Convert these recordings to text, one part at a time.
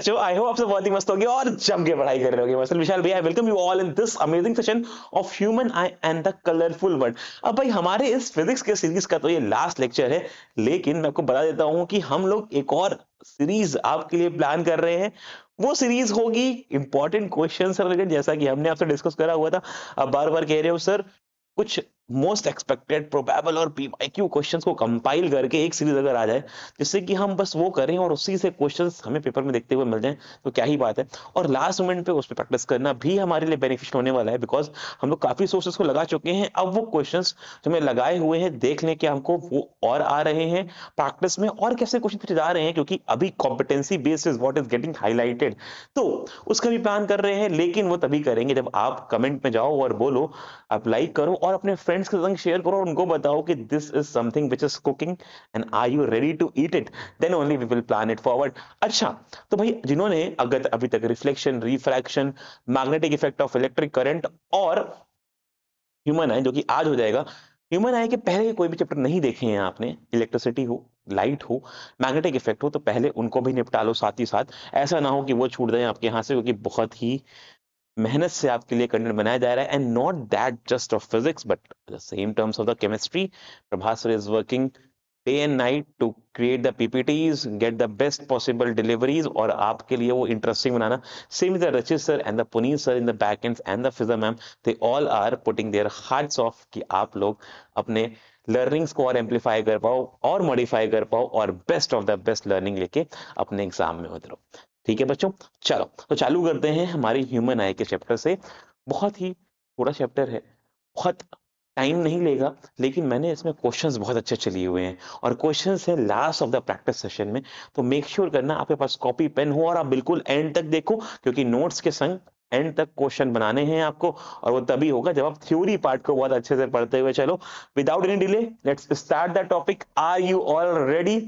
बच्चों, I hope आपसे बहुत ही मस्त होगी और जम के पढ़ाई कर रहे होगे। मसल विशाल भैया, welcome you all in this amazing session of human I and the colourful world. अब भाई हमारे इस फिजिक्स के सीरीज का तो ये लास्ट लेक्चर है, लेकिन मैं आपको बता देता हूं कि हम लोग एक और सीरीज आपके लिए प्लान कर रहे हैं। वो सीरीज होगी इंपॉर्टेंट क्वेश्चन से रिलेटेड, जैसा कि हमने आपसे डिस्कस करा हुआ था। अब बार बार कह रहे हो सर, कुछ मोस्ट एक्सपेक्टेड, प्रोबेबल और पीवाईक्यू क्वेश्चंस को कंपाइल करके एक सीरीज अगर आ जाए, जिससे कि हम बस वो करें और उसी से क्वेश्चंस हमें पेपर में देखते हुए मिल जाएं, तो क्या ही बात है। और लास्ट मोमेंट पे उस पर प्रैक्टिस करना भी हमारे लिए बेनिफिशियल होने वाला है, बिकॉज हम लोग काफी सोर्सेस को लगा चुके हैं। अब वो क्वेश्चंस जो हमें लगाए हुए हैं, देख लें कि हमको वो और आ रहे हैं प्रैक्टिस में, और कैसे क्वेश्चन पूछे जा रहे हैं, क्योंकि अभी competency based is what is getting highlighted. तो उसका भी प्लान कर रहे हैं, लेकिन वो तभी करेंगे जब आप कमेंट में जाओ और बोलो, आप लाइक करो और अपने फ्रेंड्स के संग शेयर करो और उनको बताओ कि this is something which is cooking and are you ready to eat it, then only we will plan it forward. अच्छा, तो भाई जिन्होंने अगर अभी तक reflection, refraction, magnetic effect of electric current और ह्यूमन आई, जो कि आज हो जाएगा, ह्यूमन आई के पहले के कोई भी चैप्टर नहीं देखे हैं आपने, इलेक्ट्रिसिटी हो, लाइट हो, मैग्नेटिक इफेक्ट हो, तो पहले उनको भी निपटा लो साथ ही साथ। ऐसा ना हो कि वो छूट जाए आपके यहाँ से, क्योंकि बहुत ही मेहनत से आपके लिए कंटेंट बनाया जा रहा है। And not that just of physics but the same terms of the chemistry. Prabhas sir is working day and night to create the PPTs, get the best possible deliveries और आपके लिए वो इंटरेस्टिंग बनाना। Same the Rachit sir and the Puneet sir in the back end the Fiza ma'am, they all are putting their hearts of कि आप लोग अपने learnings को और एम्पलीफाई कर पाओ और मॉडिफाई कर पाओ और best of the best learning लेके अपने एग्जाम में उतरो। ठीक है बच्चों, चलो तो चालू करते हैं हमारी ह्यूमन आई के चैप्टर से। बहुत ही थोड़ा चैप्टर है, बहुत टाइम नहीं लेगा, लेकिन मैंने इसमें क्वेश्चंस बहुत अच्छे अच्छे लिए हुए हैं और क्वेश्चंस है last of the practice session में। तो मेक श्योर करना आपके पास कॉपी पेन हो और आप बिल्कुल एंड तक देखो, क्योंकि नोट्स के संग एंड तक क्वेश्चन बनाने हैं आपको, और वो तभी होगा जब आप थ्योरी पार्ट को बहुत अच्छे से पढ़ते हुए चलो। Without any delay let's start the topic. Are you all ready?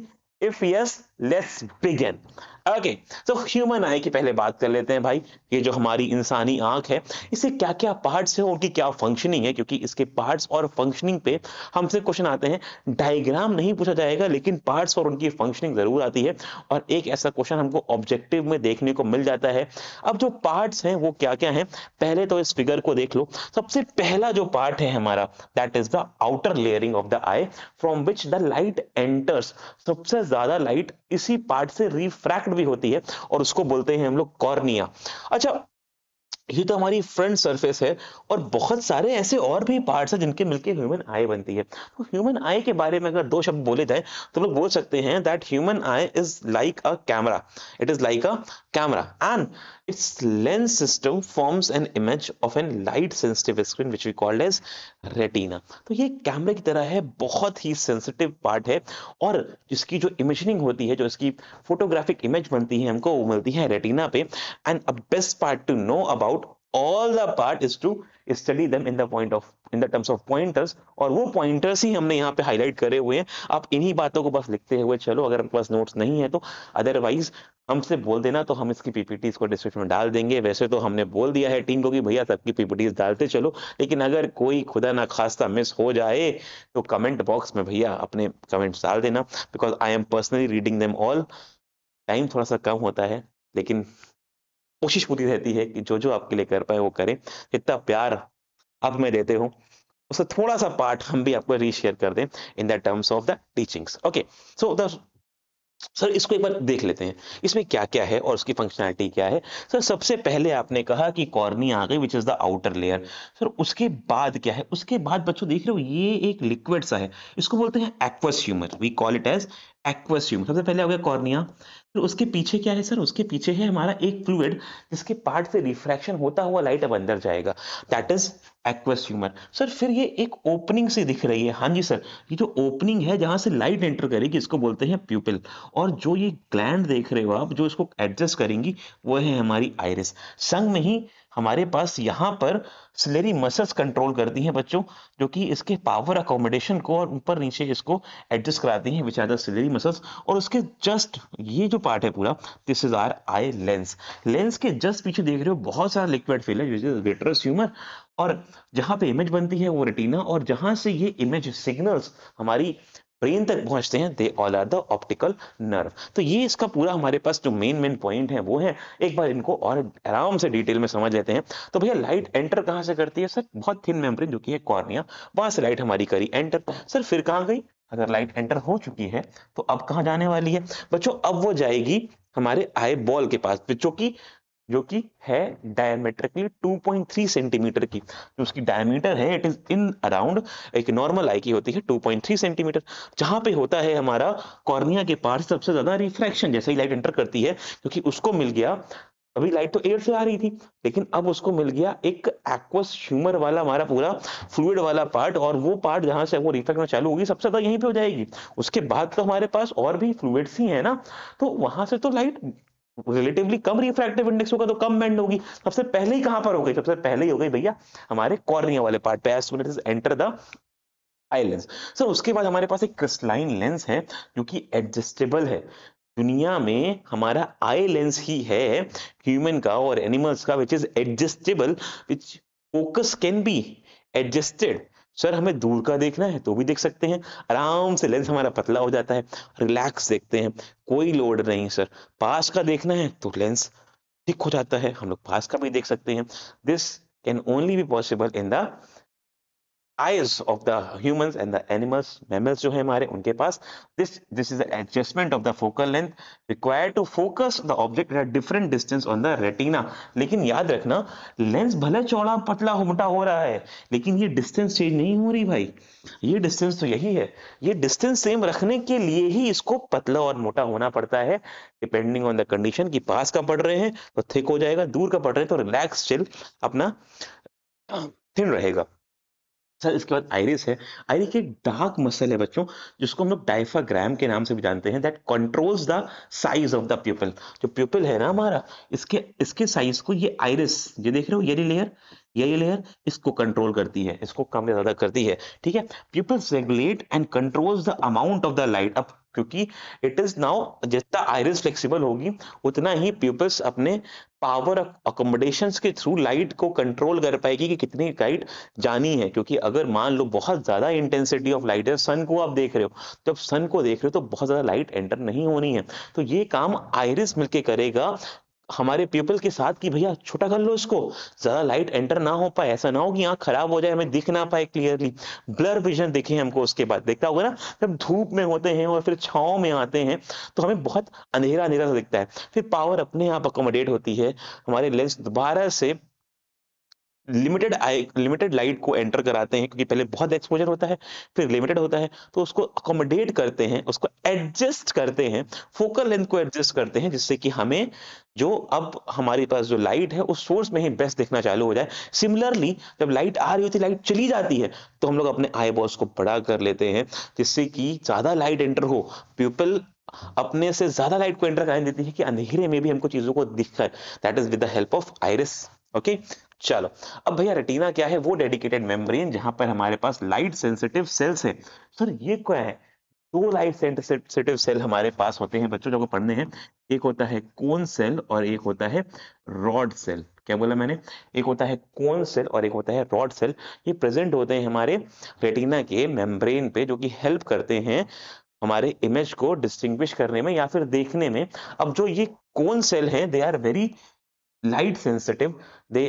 If yes, let's begin. Okay, तो ह्यूमन आई की पहले बात कर लेते हैं भाई। ये जो हमारी इंसानी आंख है, इससे क्या क्या पार्ट्स है, उनकी क्या फंक्शनिंग है, क्योंकि इसके पार्ट्स और फंक्शनिंग पे हमसे क्वेश्चन आते हैं। डायग्राम नहीं पूछा जाएगा, लेकिन पार्ट्स और उनकी फंक्शनिंग जरूर आती है, और एक ऐसा क्वेश्चन हमको ऑब्जेक्टिव में देखने को मिल जाता है। अब जो पार्ट्स हैं वो क्या क्या हैं, पहले तो इस फिगर को देख लो। सबसे पहला जो पार्ट है हमारा, that is the outer layering of the I, from which the light enters. सबसे ज्यादा लाइट इसी पार्ट से रिफ्रैक्ट भी होती है, और उसको बोलते हैं हम लोग कॉर्निया। अच्छा, ये तो हमारी फ्रंट सरफेस है, और बहुत सारे ऐसे और भी पार्ट्स हैं जिनके मिलके ह्यूमन आई बनती है। तो ह्यूमन आई के बारे में अगर दो शब्द बोले जाए, तो लोग बोल सकते हैं that human I is like a camera. It is like a camera and its lens system forms an image of an light sensitive screen which we called as retina। तो ये कैमरे की तरह है, बहुत ही सेंसिटिव पार्ट है, और जिसकी जो इमेजिंग होती है, जो इसकी फोटोग्राफिक इमेज बनती है, हमको वो मिलती है रेटिना पे। And a best part to know about all the part is to study them in the terms of pointers, और वो पॉइंटर्स ही हमने यहाँ पे हाईलाइट करे हुए हैं। आप इन्हीं बातों को बस लिखते हुए चलो, अगर आपके पास नोट्स नहीं है तो। अदरवाइज हमसे बोल देना, तो हम इसकी पीपीटीज को डिस्क्रिप्शन में डाल देंगे। वैसे तो हमने बोल दिया है टीम को कि भैया सबकी पीपीटीज डालते चलो, लेकिन अगर कोई खुदा ना खास्ता मिस हो जाए, तो कमेंट बॉक्स में भैया अपने कमेंट्स डाल देना, because I am personally reading them all. Time थोड़ा सा कम होता है, लेकिन कोशिश पूरी रहती है कि जो जो आपके लिए कर पाए वो करें। जितना प्यार आप में देते हो, उससे थोड़ा सा पार्ट हम भी आपको रीशेयर कर दें इन the terms of the teachings. Okay, so the sir इसको एक बार देख लेते हैं, इसमें क्या क्या है और उसकी फंक्शनैलिटी क्या है। सर सबसे पहले आपने कहा कि कॉर्निया आ गई, which is the outer layer. Sir उसके बाद क्या है? उसके बाद बच्चों देख रहे हो, ये एक लिक्विड सा है, इसको बोलते हैं aqueous humour. We call it as aqueous humour. सबसे पहले हो गया कॉर्निया, फिर उसके पीछे क्या है सर? उसके पीछे है हमारा एक फ्लूइड, जिसके पार्ट से रिफ्रैक्शन होता हुआ लाइट अब अंदर जाएगा, that is aqueous humour. Sir फिर ये एक ओपनिंग सी दिख रही है, हाँ जी सर, ये जो ओपनिंग है जहां से लाइट एंटर करेगी, इसको बोलते हैं प्यूपिल। और जो ये ग्लैंड देख रहे हो आप, जो इसको एडजस्ट करेंगी, वो है हमारी आइरिस। संग में ही हमारे पास यहाँ पर सिलेरी मसल्स कंट्रोल करती हैं बच्चों, जो कि इसके पावर अकोमोडेशन को और ऊपर नीचे इसको एडजस्ट कराती हैं, which are the ciliary muscles. और उसके जस्ट ये जो पार्ट है पूरा, this is our eye lens. Lens के जस्ट पीछे देख रहे हो बहुत सारा लिक्विड फिल है, विच इज विट्रस ह्यूमर। और जहां पे इमेज बनती है वो रेटिना, और जहां से ये इमेज सिग्नल्स हमारी ब्रेन तक पहुंचते हैं, they all are the optical nerve. तो ये इसका पूरा हमारे पास जो मेन पॉइंट है वो है। एक बार इनको और आराम से डिटेल में समझ लेते हैं। तो भैया लाइट एंटर कहाँ से करती है सर? बहुत थिन मेम्ब्रेन जो कि है कॉर्निया, वहां से लाइट हमारी करी एंटर। सर फिर कहाँ गई? अगर लाइट एंटर हो चुकी है तो अब कहाँ जाने वाली है बच्चों? अब वो जाएगी हमारे आई बॉल के पास, जो कि है डायमेट्रिकली 2.3 सेंटीमीटर की। जो उसकी डायमीटर है इट इज इन अराउंड, एक नॉर्मल आई की होती है 2.3 सेंटीमीटर। जहां पे होता है हमारा कॉर्निया के पास सबसे ज्यादा रिफ्रैक्शन जैसे ही लाइट एंटर करती है, क्योंकि उसको मिल गया, अभी लाइट तो एयर से आ रही थी लेकिन अब उसको मिल गया एक एक्वस ह्यूमर वाला हमारा पूरा फ्लूइड वाला पार्ट, और वो पार्ट जहां से वो रिफ्लेक्ट होना चालू होगी सबसे ज्यादा यहीं पे हो जाएगी। उसके बाद तो हमारे पास और भी फ्लूइड्स ही है ना, तो वहां से तो लाइट रिलेटिवली कम रिफ्रैक्टिव इंडेक्स होगा तो कम बेंड होगी। सबसे पहले ही कहां पर हो गई? सबसे पहले ही हो गई भैया हमारे कॉर्निया वाले पार्ट पे, as soon as enter the eye lens. Sir उसके बाद हमारे पास एक क्रिस्टलाइन लेंस है जो कि एडजस्टेबल है। दुनिया में हमारा आई लेंस ही है ह्यूमन का और एनिमल्स का which is adjustable, which focus can be adjusted. Sir हमें दूर का देखना है तो भी देख सकते हैं, आराम से लेंस हमारा पतला हो जाता है, रिलैक्स देखते हैं, कोई लोड नहीं। सर पास का देखना है तो लेंस थिक हो जाता है, हम लोग पास का भी देख सकते हैं। This can only be possible in the eyes of the humans and the animals, mammals जो है हमारे उनके पास। this is the adjustment of the focal length required to focus the object at a different distance on the retina। लेकिन याद रखना lens भले चौड़ा पतला मोटा हो रहा है लेकिन ये डिस्टेंस चेंज नहीं हो रही भाई, ये डिस्टेंस तो यही है। ये डिस्टेंस सेम रखने के लिए ही इसको पतला और मोटा होना पड़ता है, डिपेंडिंग ऑन द कंडीशन की पास का पढ़ रहे हैं तो थिक हो जाएगा, दूर का पढ़ रहे हैं तो रिलैक्स चिल अपना थिन रहेगा। सर इसके बाद आइरिस है। आइरिस एक डार्क मसल है बच्चों, जिसको हम लोग डायफ्राग्राम के नाम से भी जानते हैं, that controls the size of the प्यूपिल। जो प्यूपिल है ना हमारा, इसके इसके साइज को ये आइरिस, ये देख रहे हो ये लेयर इसको कंट्रोल करती है, इसको कम या ज्यादा करती है। ठीक है, pupils regulate and controls the amount of the light. अब क्योंकि इट इज नाउ, जितना आइरिस फ्लेक्सिबल होगी उतना ही प्यूपिल्स अपने पावर अकोमोडेशंस के थ्रू लाइट को कंट्रोल कर पाएगी कि कितनी लाइट जानी है। क्योंकि अगर मान लो बहुत ज्यादा इंटेंसिटी ऑफ लाइट है, सन को आप देख रहे हो, जब सन को देख रहे हो तो बहुत ज्यादा लाइट एंटर नहीं होनी है, तो ये काम आइरिस मिलके करेगा हमारे पीपल के साथ कि भैया छोटा कर लो इसको, ज्यादा लाइट एंटर ना हो पाए, ऐसा ना हो कि आंख खराब हो जाए, हमें दिख ना पाए क्लियरली, ब्लर विजन दिखे हमको। उसके बाद देखता होगा ना जब धूप में होते हैं और फिर छांव में आते हैं तो हमें बहुत अंधेरा अंधेरा सा दिखता है, फिर पावर अपने आप अकोमोडेट होती है, हमारे लेंस दोबारा से लिमिटेड लाइट को एंटर कराते हैं, क्योंकि पहले बहुत एक्सपोजर होता है फिर लिमिटेड होता है, तो उसको अकोमोडेट करते हैं, उसको एडजस्ट करते हैं, फोकल लेंथ को एडजस्ट करते हैं, जिससे कि हमें जो अब हमारे पास जो लाइट है उस सोर्स में ही बेस्ट दिखना चालू हो जाए। सिमिलरली जब लाइट आ रही होती है, लाइट चली जाती है, तो हम लोग अपने आई बॉल्स को बड़ा कर लेते हैं, जिससे कि ज्यादा लाइट एंटर हो। प्यूपल अपने से ज्यादा लाइट को एंटर कराने देती है कि अंधेरे में भी हमको चीजों को दिखे, that is with the help of iris. Okay चलो, अब भैया रेटिना क्या है? वो डेडिकेटेड मेम्ब्रेन जहां पर हमारे पास लाइट सेंसिटिव सेल्स है। सर ये क्या है? दो लाइट सेंसिटिव सेल हमारे पास होते हैं बच्चों, जो को पढ़ने हैं। एक होता है कोन सेल और एक होता है रॉड सेल। क्या बोला मैंने? एक होता है कोन सेल और एक होता है रॉड सेल। ये प्रेजेंट होते हैं हमारे रेटिना के मेम्ब्रेन पे, जो कि हेल्प करते हैं हमारे इमेज को डिस्टिंग्विश करने में या फिर देखने में। अब जो ये कोन सेल हैं, they are very light sensitive, they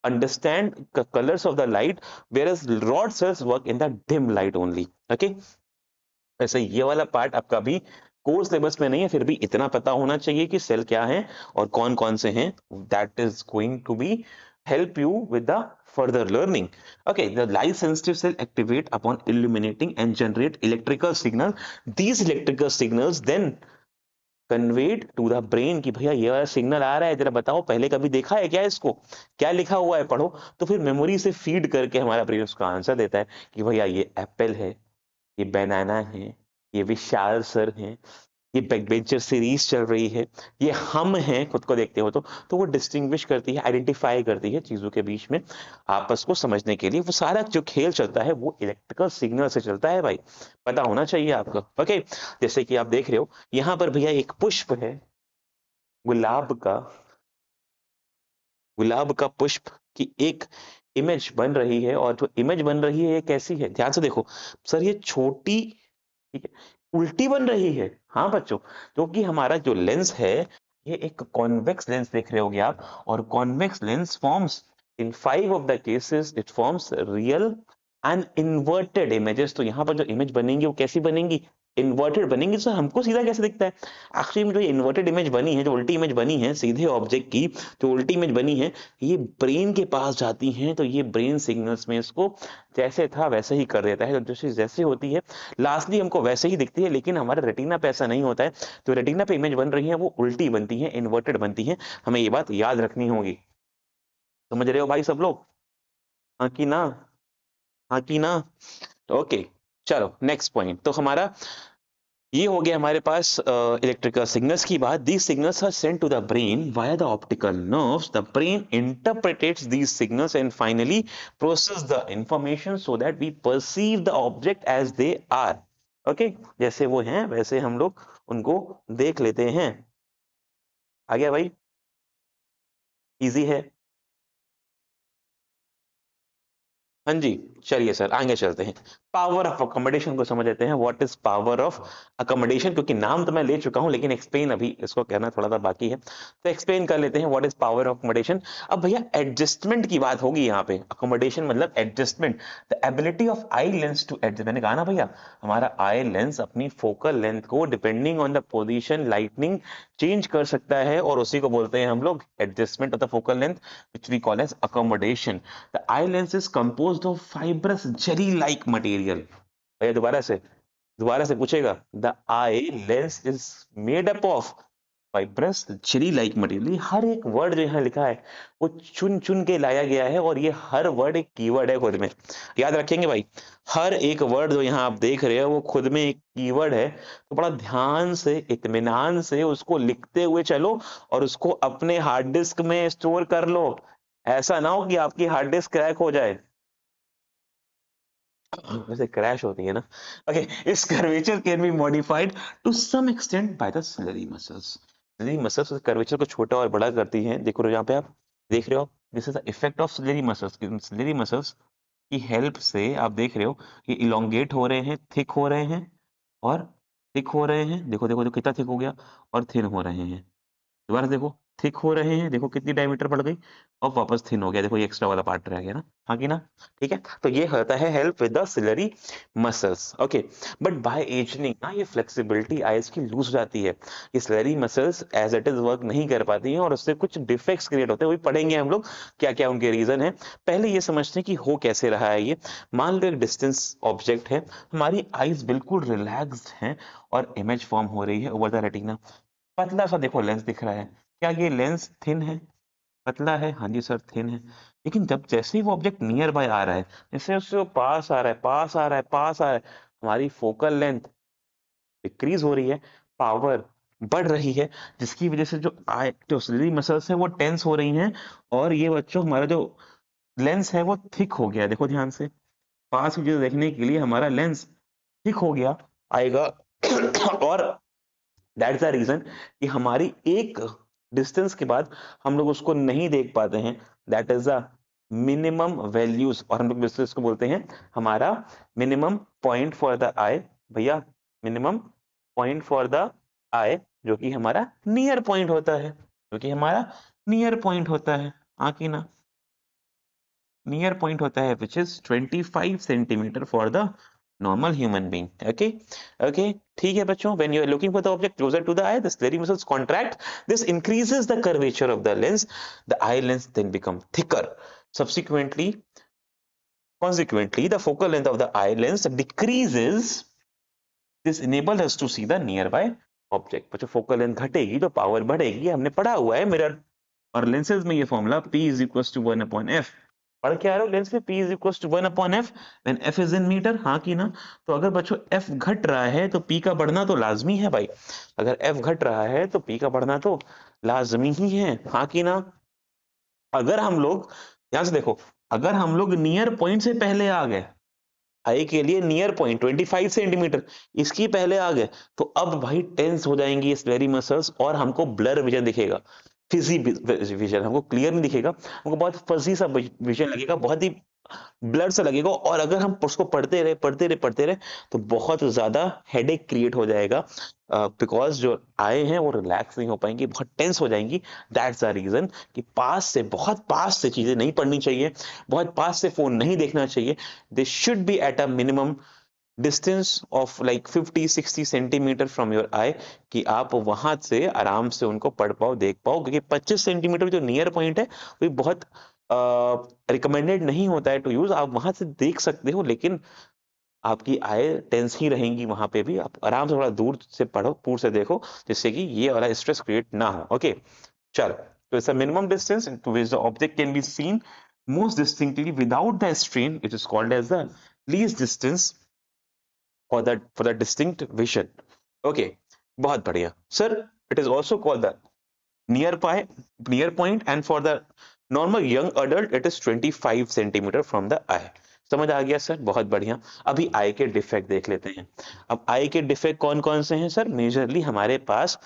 understand the colors of the light, whereas rod cells work in the dim light only। okay, ऐसे ये वाला पार्ट आपका भी कोर्स सिलेबस में नहीं है, फिर भी इतना पता होना चाहिए कि सेल क्या है और कौन कौन से हैं, that is going to be help you with the further learning। okay, the light sensitive cell activate upon illuminating and generate electrical signal। these electrical signals then conveyed to the brain कि भैया ये वाला signal आ रहा है, जरा बताओ पहले कभी देखा है क्या इसको, क्या लिखा हुआ है पढ़ो। तो फिर मेमोरी से फीड करके हमारा ब्रेन उसका आंसर देता है कि भैया ये एप्पल है, ये बनाना है, ये विशाल सर है, ये बैकबेंचर सीरीज चल रही है, ये हम हैं खुद को देखते हो तो वो डिस्टिंग्विश करती है, आइडेंटिफाई करती है चीजों के बीच में आपस को समझने के लिए। वो सारा जो खेल चलता है वो इलेक्ट्रिकल सिग्नल से चलता है भाई, पता होना चाहिए आपको। ओके, जैसे कि आप देख रहे हो यहाँ पर भैया एक पुष्प है, गुलाब का, गुलाब का पुष्प की एक इमेज बन रही है, और जो इमेज बन रही है ये कैसी है ध्यान से देखो। सर ये छोटी ठीक है, उल्टी बन रही है। हाँ बच्चों, क्योंकि हमारा जो लेंस है ये एक कॉन्वेक्स लेंस देख रहे होगे आप, और convex lens forms in 5 of the cases it forms real and inverted images. तो यहाँ पर जो इमेज बनेंगी वो कैसी बनेंगी, इन्वर्टेड बनेंगी। तो हमको सीधा कैसे दिखता है, एक्चुअली में जो इन्वर्टेड इमेज बनी है, जो उल्टी इमेज बनी है सीधे ऑब्जेक्ट की, जो उल्टी इमेज बनी है ये ब्रेन के पास जाती है, तो ये ब्रेन सिग्नल्स में इसको जैसे था वैसे ही कर देता है। तो जैसे जैसे होती है लास्टली हमको वैसे ही दिखती है, लेकिन हमारे रेटिना पे ऐसा नहीं होता है। तो रेटिना पे इमेज बन रही है वो उल्टी बनती है, इन्वर्टेड बनती है। हमें ये बात याद रखनी होगी। समझ रहे हो भाई सब लोग, हाँ कि ना, हाँ कि ना। ओके, चलो नेक्स्ट पॉइंट। तो हमारा ये हो गया हमारे पास इलेक्ट्रिकल सिग्नल्स की बात। These signals are sent to the brain via the optical nerves. The brain interprets these signals and finally process the information so that we perceive the object as they are. Okay, जैसे वो हैं वैसे हम लोग उनको देख लेते हैं। आ गया भाई, इजी है। हाँ जी, चलिए सर आगे चलते हैं। पावर ऑफ अकोमोडेशन को समझ लेते हैं। What is power of accommodation, क्योंकि नाम तो मैं ले चुका हूं लेकिन एक्सप्लेन अभी इसको कहना थोड़ा सा बाकी है, तो एक्सप्लेन कर लेते हैं what is power of accommodation. अब भैया एडजस्टमेंट की बात होगी यहाँ पे। अकोमोडेशन मतलब adjustment, the ability of eye lens to adjust. मैंने कहा ना भैया, हमारा आई लेंस अपनी फोकल लेंथ को depending on the position lightning change कर सकता है, और उसी को बोलते हैं हम लोग adjustment of the focal length, which we call as accommodation. The eye lens is composed of fibrous jelly-like material. भैया दोबारा से पूछेगा। The eye lens is made up of fibrous jelly-like material। ये हर एक वर्ड जो यहाँ लिखा है वो चुन चुन के लाया गया है, और ये हर वर्ड एक कीवर्ड है खुद में। याद रखेंगे भाई, हर एक वर्ड जो यहाँ आप देख रहे हो वो खुद में एक कीवर्ड है। तो बड़ा ध्यान से इत्मीनान से उसको लिखते हुए चलो, और उसको अपने हार्ड डिस्क में स्टोर कर लो। ऐसा ना हो कि आपकी हार्ड डिस्क क्रैक हो जाए। वैसे क्रैश होती है ना। ओके, इस curvature can be modified to some extent by the ciliary muscles. Ciliary muscles curvature को छोटा और बड़ा करती हैं। देखो यहाँ पे आप देख रहे हो, this is the effect of ciliary muscles. Ciliary muscles की हेल्प से आप देख रहे हो कि इलोंगेट हो रहे हैं, थिक हो रहे हैं, और थिक हो रहे हैं। देखो देखो देखो कितना थिक हो गया, और थिन हो रहे हैं। दोबारा देखो, थिक हो रहे हैं, देखो कितनी डायमीटर बढ़ गई, और वापस थिन हो गया, देखो ये एक्स्ट्रा वाला पार्ट रह गया ना। हाँ कि ना, ठीक है। तो ये होता है help with the ciliary muscles. Okay, but by ageing ना ये फ्लेक्सिबिलिटी आइज की लूज हो जाती है। ये ciliary muscles as it is work नहीं कर पाती हैं, और उससे कुछ डिफेक्ट्स क्रिएट होते हैं। वही पढ़ेंगे हम लोग क्या क्या उनके रीजन है। पहले ये समझते हैं कि हो कैसे रहा है ये। मान लो एक डिस्टेंस ऑब्जेक्ट है, हमारी आईज बिल्कुल रिलैक्स्ड हैं, और इमेज फॉर्म हो रही है ओवर द रेटिना। पतला सा देखो लेंस दिख रहा है, क्या ये लेंस थिन है, पतला है? हाँ जी सर थिन है। लेकिन जब जैसे ही वो ऑब्जेक्ट नियर बाय आ रहा है, जैसे उससे वो पास आ रहा है, पास आ रहा है, पास आ रहा है, हमारी फोकल लेंथ डिक्रीज हो रही है, पावर बढ़ रही है, जिसकी वजह से जो आई जो सिलरी मसल्स है वो टेंस हो रही हैं, और ये बच्चों हमारा जो लेंस है वो थिक हो गया। देखो ध्यान से, पास की चीज देखने के लिए हमारा लेंस थिक हो गया आएगा। और दैट्स द रीजन कि हमारी एक डिस्टेंस के बाद हम लोग उसको नहीं देख पाते हैं। That is the minimum values, और हम लोग इसको बोलते हैं हमारा मिनिमम पॉइंट फॉर द आई। भैया मिनिमम पॉइंट फॉर द आई, जो कि हमारा नियर पॉइंट होता है, जो कि हमारा नियर पॉइंट होता है। हाँ कि ना, नियर पॉइंट होता है which is 25 centimetre for the normal human being। okay, okay, ठीक है बच्चों। when you are looking for the object closer to the eye, the scleral muscles contract, this increases the curvature of the lens, the eye lens then become thicker, subsequently consequently the focal length of the eye lens decreases, this enables us to see the nearby object। बच्चों focal length घटेगी तो power बढ़ेगी, हमने पढ़ा हुआ है mirror और lenses में ये formula P is equals to 1 upon f। पढ़ के आ रहे हो, लेंस में P is equals to 1 upon f when f is in meter। हाँ की ना। तो अगर बच्चों f घट रहा है तो P का बढ़ना तो लाजमी है भाई। अगर f घट रहा है तो P का बढ़ना तो लाजमी ही है। हाँ की ना। अगर हम लोग ध्यान से देखो, अगर हम लोग नियर पॉइंट से पहले आ गए, आई के लिए नियर पॉइंट 25 सेंटीमीटर इसकी पहले आ गए, तो अब भाई टेंस हो जाएंगी स्क्लेरी मसल्स, और हमको ब्लर विजन दिखेगा, फिजी विजन हमको क्लियर नहीं दिखेगा, हमको बहुत फजी सा विजन लगेगा, बहुत ही ब्लर सा लगेगा, और अगर हम उसको पढ़ते रहे तो बहुत ज़्यादा हेडेक क्रिएट हो जाएगा, बिकॉज़ जो आई हैं वो रिलैक्स नहीं हो पाएँगी, बहुत टेंस हो जाएँगी। दैट्स द रीज़न कि बहुत पास से चीज़ें नहीं पढ़नी चाहिए, बहुत पास से फ़ोन नहीं देखना चाहिए। They should be at a minimum distance of like 50-60 centimetre from your eye, कि आप वहां से आराम से उनको पढ़ पाओ, देख पाओ, क्योंकि 25 सेंटीमीटर जो नियर पॉइंट है वो बहुत रिकमेंडेड नहीं होता है टू यूज। आप वहां से देख सकते हो, लेकिन आपकी आई टेंस ही रहेंगी वहां पे भी। आप आराम से थोड़ा दूर से पढ़ो, दूर से देखो, जिससे कि ये वाला स्ट्रेस क्रिएट ना हो। ओके, चलो, तो it's a minimum distance to which the object can be seen most distinctly without the strain. It is called as the least distance for the distinct vision. Okay, बहुत बढ़िया sir. It is also called the near pi near point, and for the normal young adult it is 25 centimetre from the eye. समझ आ गया sir, बहुत बढ़िया। अभी आई के defect देख लेते हैं। अब आई के डिफेक्ट कौन कौन से हैं सर? मेजरली हमारे पास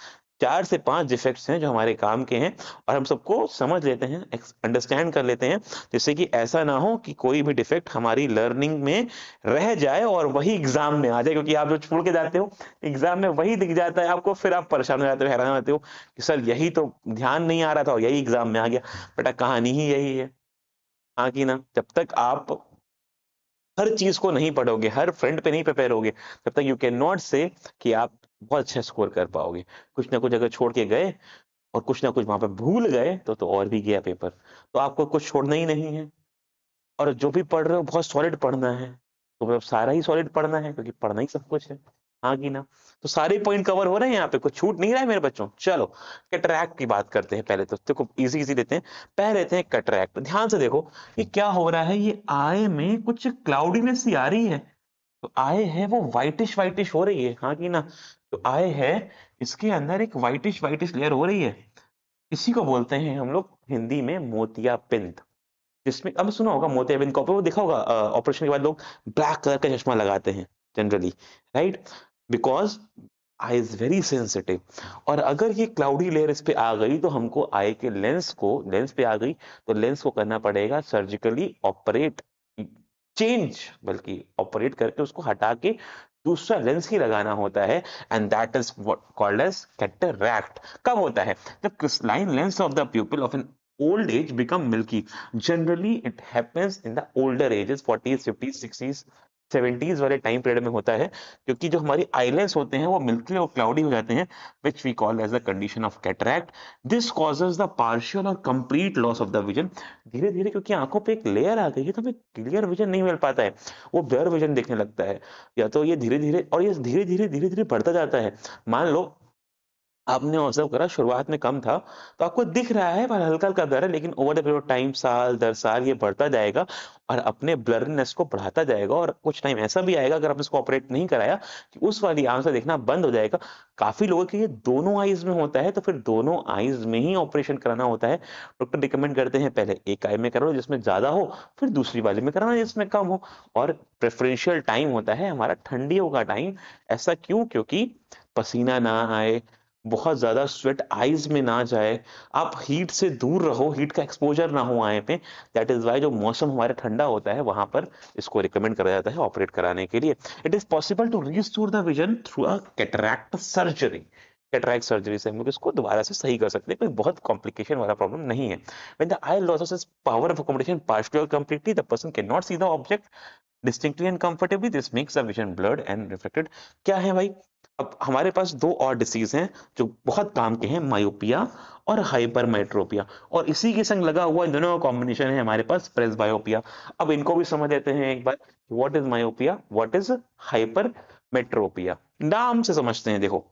4 से 5 डिफेक्ट्स हैं जो हमारे काम के हैं, और हम सबको समझ लेते हैं, अंडरस्टैंड कर लेते हैं, जिससे कि ऐसा ना हो कि कोई भी डिफेक्ट हमारी लर्निंग में रह जाए और वही एग्जाम में आ जाए। क्योंकि आप जो छोड़ के जाते हो, एग्जाम में वही दिख जाता है आपको, फिर आप परेशान हो जाते हो, हैरान हो जाते हो कि सर यही तो ध्यान नहीं आ रहा था और यही एग्जाम में आ गया। बेटा कहानी ही यही है, हाँ कि ना? जब तक आप हर चीज को नहीं पढ़ोगे, हर फ्रंट पे नहीं प्रिपेयर होगे, तब तक यू कैन नॉट से कि आप बहुत अच्छा स्कोर कर पाओगे। कुछ ना कुछ अगर छोड़ के गए और कुछ ना कुछ वहां पे भूल गए तो और भी गया पेपर। तो आपको कुछ छोड़ना ही नहीं है, और जो भी पढ़ रहे हो बहुत सॉलिड पढ़ना है। तो मतलब सारा ही सॉलिड पढ़ना है, क्योंकि पढ़ना ही सब कुछ है, हाँ कि ना? तो सारे पॉइंट कवर हो रहे हैं यहाँ पे, कुछ छूट नहीं रहा है मेरे बच्चों। चलो, कैटरैक्ट की बात करते हैं पहले। तो देखो इजी इजी लेते हैं, पहले लेते हैं कैटरैक्ट। ध्यान से देखो ये क्या हो रहा है, ये आई में कुछ क्लाउडीनेस सी आ रही है। तो आई है वो व्हाइटिश व्हाइटिश हो रही है, हाँ कि ना? तो आई है, इसके अंदर एक व्हाइटिश व्हाइटिश लेयर हो रही है। इसी को बोलते हैं हम लोग हिंदी में मोतियाबिंद। जिसमें अब सुना होगा मोतियाबिंद को, वो देखा होगा ऑपरेशन के बाद लोग ब्लैक कलर का चश्मा लगाते हैं generally, right? Because I is very sensitive. और अगर ये क्लाउडी लेयर इस पे आ गई तो हमको आई के लेंस पे आ गई तो लेंस को करना पड़ेगा सर्जिकली ऑपरेट, चेंज, बल्कि ऑपरेट करके उसको हटा के दूसरा लेंस ही लगाना होता है। And that is what called as cataract. कब होता है? जब crystalline lens of the pupil of an old age become milky. Generally it happens in the older ages, 40s 50s 60s 70s वाले टाइम पीरियड में होता है, क्योंकि जो हमारी आईलेंस होते हैं वो मिल्की और क्लाउडी हो जाते हैं, which we call as the condition of cataract. This causes the partial और complete loss of the vision. धीरे धीरे क्योंकि आंखों पे एक लेयर आ गई है तो हमें क्लियर विजन नहीं मिल पाता है, वो ब्लर विजन देखने लगता है। या तो ये धीरे धीरे, और ये धीरे धीरे बढ़ता जाता है। मान लो आपने ऑब्जर्व करा शुरुआत में कम था, तो आपको दिख रहा है पर हल्का हल्का ब्लर है, लेकिन over the period of time, साल दर साल ये बढ़ता जाएगा और अपने ब्लरनेस को बढ़ाता जाएगा। और कुछ टाइम ऐसा भी आएगा, अगर आपने इसको ऑपरेट नहीं कराया, कि उस वाली आंख से देखना बंद हो जाएगा। काफी लोगों के ये दोनों आईज में होता है, तो फिर दोनों आईज में ही ऑपरेशन कराना होता है। डॉक्टर रिकमेंड करते हैं पहले एक आई में करो जिसमें ज्यादा हो, फिर दूसरी वाले में कराना जिसमें कम हो। और प्रेफरेंशियल टाइम होता है हमारा ठंडियों का टाइम। ऐसा क्यों? क्योंकि पसीना ना आए, बहुत ज़्यादा स्वेट आईज़ में ना जाए, आप हीट से दूर रहो, हीट का एक्सपोज़र ना हो आई पे। दैट इज़ व्हाई जो मौसम हमारा ठंडा होता है, वहाँ पर इसको रिकमेंड करा जाता है ऑपरेट कराने के लिए। It is possible to restore the vision through a cataract surgery. Cataract surgery से हम लोग इसको दोबारा से सही कर सकते हैं, कोई बहुत कॉम्प्लिकेशन वाला प्रॉब्लम नहीं है। When the eye loses its power of accommodation partially or completely, the person cannot see the object distinctly and comfortably. This makes the vision blurred and reflected. क्या है भाई? अब हमारे पास दो और डिसीज हैं जो बहुत काम के हैं, मायोपिया और हाइपरमेट्रोपिया। और इसी के संग लगा हुआ इन दोनों का कॉम्बिनेशन है हमारे पास प्रेसबायोपिया। अब इनको भी समझ लेते हैं एक बार, what is myopia, what is hypermetropia. नाम से समझते हैं, देखो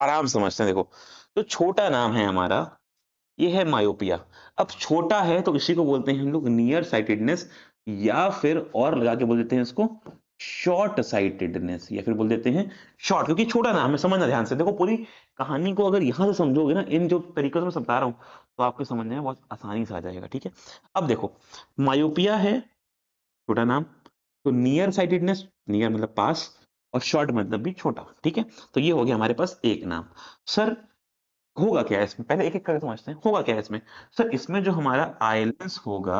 आराम से समझते हैं। देखो, तो छोटा नाम है हमारा, ये है मायोपिया। अब छोटा है तो इसी को बोलते हैं हम लोग नियर साइटेडनेस, या फिर और लगा के बोल देते हैं इसको शॉर्ट साइटेडनेस, या फिर बोल देते हैं शॉर्ट, क्योंकि छोटा नाम है। समझना ध्यान से, देखो पूरी कहानी को अगर यहां से समझोगे ना, इन जो तरीकों से मैं समझा रहा हूं, तो आपके समझने में बहुत आसानी से आ जाएगा। ठीक है, अब देखो मायोपिया है छोटा नाम, तो नियर साइटेडनेस, नियर मतलब पास, और शॉर्ट मतलब भी छोटा। ठीक है, तो ये हो गया हमारे पास एक नाम। सर होगा क्या इसमें, पहले एक एक करके समझते हैं, होगा क्या इसमें? सर इसमें जो हमारा आइलेंस होगा,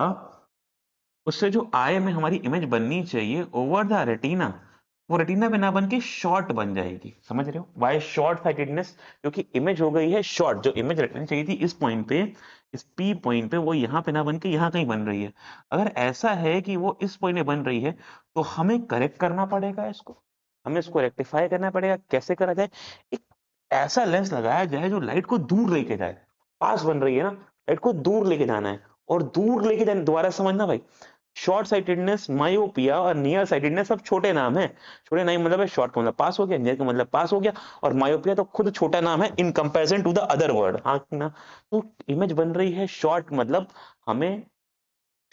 उससे जो आई में हमारी इमेज बननी चाहिए ओवर द रेटिना, वो रेटिना पे ना बन के शॉर्ट बन जाएगी। समझ रहे हो वाई शॉर्ट साइटेडनेस? क्योंकि इमेज हो गई है शॉर्ट, जो इमेज रखनी चाहिए थी इस पॉइंट पे, इस पी पॉइंट पे, वो यहाँ पे ना बन के यहाँ कहीं बन रही है। अगर ऐसा है कि वो इस पॉइंट पे बन रही है तो हमें करेक्ट करना पड़ेगा इसको, हमें इसको रेक्टिफाई करना पड़ेगा। कैसे करा जाए? एक ऐसा लेंस लगाया जाए जो लाइट को दूर लेके जाए। पास बन रही है ना, लाइट को दूर लेके जाना है, और दूर लेके जाने, दोबारा समझना भाई, शॉर्ट साइटेडनेस, मायोपिया और नियर साइटेडनेस सब छोटे नाम है। छोटे नाम मतलब है शॉर्ट का मतलब पास हो गया, नियर का मतलब पास हो गया, और मायोपिया तो खुद छोटा नाम है in comparison to the other word. हाँ ना? तो इमेज बन रही है शॉर्ट, मतलब हमें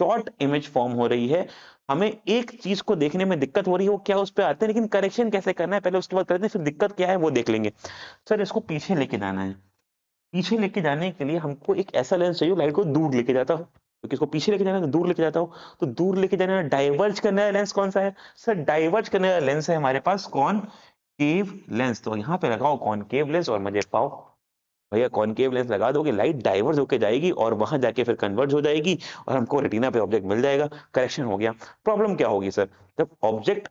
शॉर्ट इमेज फॉर्म हो रही है, हमें एक चीज को देखने में दिक्कत हो रही है, वो क्या उस पर आते हैं, लेकिन करेक्शन कैसे करना है पहले उसके बाद करते हैं, फिर दिक्कत क्या है वो देख लेंगे। सर इसको पीछे लेके जाना है, पीछे लेके जाने के लिए हमको एक ऐसा लेंस चाहिए लाइट को दूर लेके जाता हो, क्योंकि इसको पीछे लेके जाना है तो दूर लेके जाता हो। तो दूर लेके जाने वाला डाइवर्ज करने वाला लेंस कौन सा है? सर डाइवर्ज करने वाला लेंस है हमारे पास कॉनकेव लेंस। तो यहाँ पे लगाओ कॉनकेव लेंस और मजे पाओ। भैया कॉनकेव लेंस लगा दोगे, लाइट डाइवर्ज होके जाएगी और वहां जाके फिर कन्वर्ज हो जाएगी और हमको रेटिना पे ऑब्जेक्ट मिल जाएगा। करेक्शन हो गया। प्रॉब्लम क्या होगी सर? जब ऑब्जेक्ट,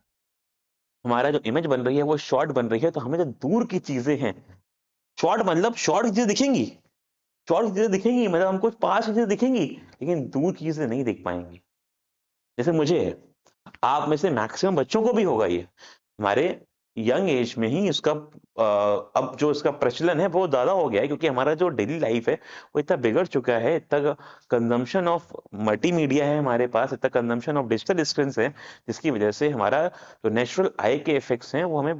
हमारा जो इमेज बन रही है वो शॉर्ट बन रही है, तो हमें जो दूर की चीजें हैं, शॉर्ट मतलब शॉर्ट चीजें दिखेंगी, शॉर्ट चीजें दिखेंगी मतलब हमको पास की चीजें दिखेंगी, लेकिन दूर की चीजें नहीं दिख पाएंगी। जैसे मुझे है, आप में से मैक्सिमम बच्चों को भी होगा ये, हमारे यंग एज में ही इसका अब जो इसका प्रचलन है वो ज्यादा हो गया है, क्योंकि हमारा जो डेली लाइफ है वो इतना बिगड़ चुका है, इतना कंजम्पशन ऑफ मल्टीमीडिया है हमारे पास, इतना कंजम्पशन ऑफ डिजिटल स्क्रीन है, जिसकी वजह से हमारा जो नेचुरल आई के इफेक्ट्स हैं वो हमें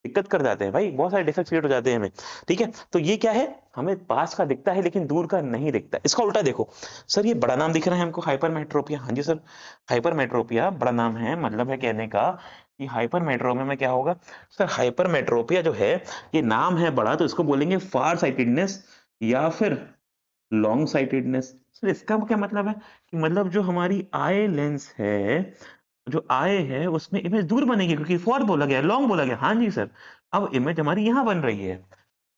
दिक्कत कर जाते हैं भाई, बहुत सारे डिफेक्ट्स क्रिएट हो जाते हैं हमें। ठीक है, तो ये क्या है, हमें पास का दिखता है लेकिन दूर का नहीं दिखता। इसका उल्टा देखो, सर ये बड़ा नाम दिख रहा है हमको, हाइपरमेट्रोपिया। हाँ जी सर, हाइपरमेट्रोपिया बड़ा नाम है, मतलब है कहने का कि हाइपरमेट्रोपिया में क्या होगा। सर हाइपरमेट्रोपिया जो है, ये नाम है बड़ा, तो इसको बोलेंगे फार साइटेडनेस या फिर लॉन्ग साइटेडनेस। सर इसका क्या मतलब है कि मतलब जो हमारी आई लेंस है, जो आई है उसमें इमेज दूर बनेगी, क्योंकि फॉर बोला गया, लॉन्ग बोला गया। हाँ जी सर, अब इमेज हमारी यहाँ बन रही है।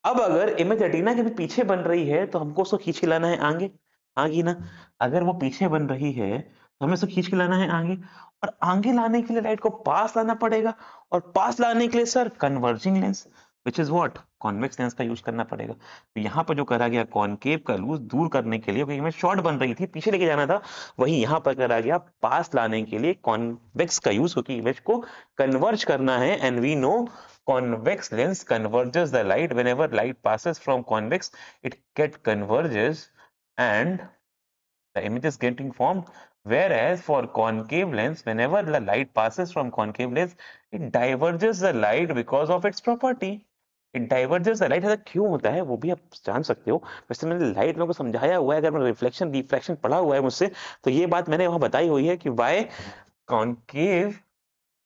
अब अगर इमेज रेटिना के भी पीछे बन रही है तो हमको उसको खींच के लाना है आगे, आगे ना। अगर वो पीछे बन रही है तो हमें उसको खींच के लाना है आगे, और आगे लाने के लिए लाइट को पास लाना पड़ेगा, और पास लाने के लिए sir converging lens, which is what, convex lens का यूज करना पड़ेगा। तो यहाँ पर जो करा गया कॉनकेव का यूज दूर करने के लिए, क्योंकि इमेज शॉर्ट बन रही थी, पीछे लेके जाना था, वही यहाँ पर करा गया पास लाने के लिए कॉन्वेक्स का यूज, क्योंकि इमेज को कन्वर्ज करना है। And we know convex lens converges the light. Whenever light passes from convex, it get converges and the image is getting formed. Whereas for concave lens, whenever the light passes from concave lens, it diverges the light because of its property. It diverges the light। ऐसा क्यों होता है वो भी आप जान सकते हो, वैसे मैंने लाइट में को समझाया हुआ है, अगर मैं रिफ्लेक्शन रिफ्रैक्शन पढ़ा हुआ है मुझसे, तो ये बात मैंने वहां बताई हुई है कि Y concave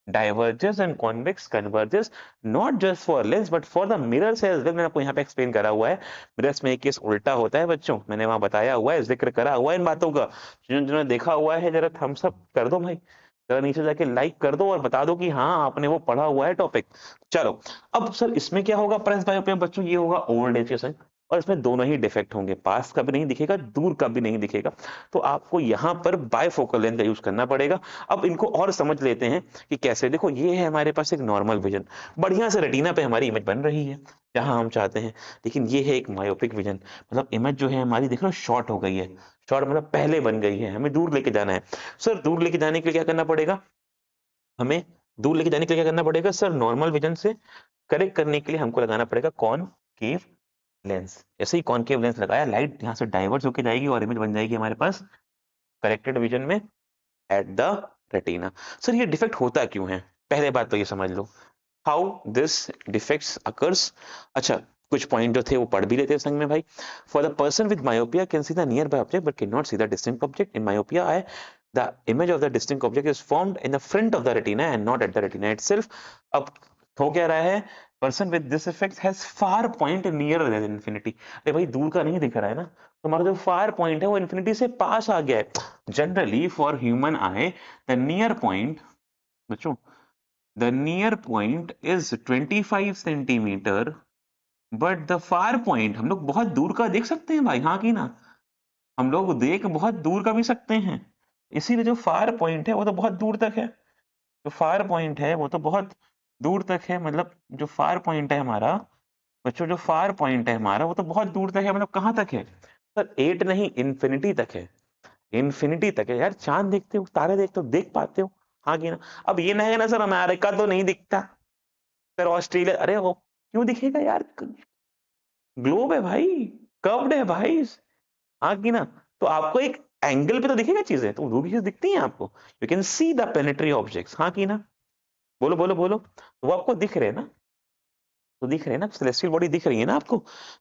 diverges and convex converges not just for lens but for the mirrors as well। मैंने आपको यहाँ पे एक्सप्लेन करा हुआ है, मिरर्स में एक केस उल्टा होता है बच्चों, मैंने वहां बताया हुआ है, जिक्र करा हुआ है इन बातों का। जिन्होंने देखा हुआ है जरा थम्स अप कर दो भाई, जरा नीचे जाके लाइक कर दो और बता दो कि हाँ आपने वो पढ़ा हुआ है टॉपिक। चलो, अब सर इसमें क्या होगा प्रेस बायोपिया बच्चों, ये होगा ओल्ड एज के, और इसमें दोनों ही डिफेक्ट होंगे, पास का भी नहीं दिखेगा, दूर का भी नहीं दिखेगा। तो आपको यहाँ पर बायफोकल लेंस का यूज करना पड़ेगा। अब इनको और समझ लेते हैं कि कैसे। देखो ये है हमारे पास एक नॉर्मल विजन, बढ़िया से रेटिना पे हमारी इमेज बन रही है जहां हम चाहते हैं, लेकिन ये है एक मायोपिक विजन, मतलब इमेज जो है हमारी देख लो शॉर्ट हो गई है। शॉर्ट मतलब पहले बन गई है, हमें दूर लेके जाना है। सर दूर लेके जाने के लिए क्या करना पड़ेगा हमें? दूर लेके जाने के लिए क्या करना पड़ेगा सर? नॉर्मल विजन से करेक्ट करने के लिए हमको लगाना पड़ेगा कॉनकेव लेंस। जैसे ही कॉनकेव लेंस लगाया, लाइट यहाँ से डाइवर्ट होके जाएगी और इमेज बन जाएगी हमारे पास करेक्टेड विजन में एट द रेटिना। सर ये डिफेक्ट होता क्यों है? पहले बात तो ये समझ लो हाउ दिस डिफेक्ट्स अकर्स। अच्छा, कुछ पॉइंट जो थे वो पढ़ भी लेते हैं संग में भाई। For the person with myopia can see the near by object but can not see the distinct object. In myopia I the image of the distinct object is formed in the front of the retina and not at the retina itself। अब हो क्या रहा है, person with this effect has far point near than infinity. अरे भाई दूर का नहीं दिख रहा है ना, तो हमारा जो फार पॉइंट है वो इंफिनिटी से पास आ गया है। Generally for human eye the near point बच्चों, the near point is 25 centimetre, but the far point, हम लोग बहुत दूर का देख सकते हैं भाई, हाँ की ना, हम लोग देख बहुत दूर का भी सकते हैं, इसीलिए जो फार पॉइंट है वो तो बहुत दूर तक है, जो फार पॉइंट है वो तो बहुत दूर तक है, मतलब जो फार पॉइंट है हमारा बच्चों, जो फार पॉइंट है हमारा वो तो बहुत दूर तक है, मतलब कहाँ तक है सर? 8 नहीं, इन्फिनिटी तक है, इन्फिनिटी तक है यार। चांद देखते हो, तारे देखते हो, देख पाते हो, हाँ कि ना? अब ये नहीं है ना सर अमेरिका तो नहीं दिखता, सर ऑस्ट्रेलिया, अरे वो क्यों दिखेगा यार? ग्लोब है भाई, कर्व्ड है भाई, हाँ कि ना? तो आपको एक एंगल पे तो दिखेगा चीजें, तो वो भी चीज दिखती है आपको, you can see the planetary objects, हाँ कि ना? बोलो बोलो बोलो, तो वो आपको दिख रहे हैं ना, तो दिख रहे हैं ना, सेलेस्टियल बॉडी दिख रही है ना आपको,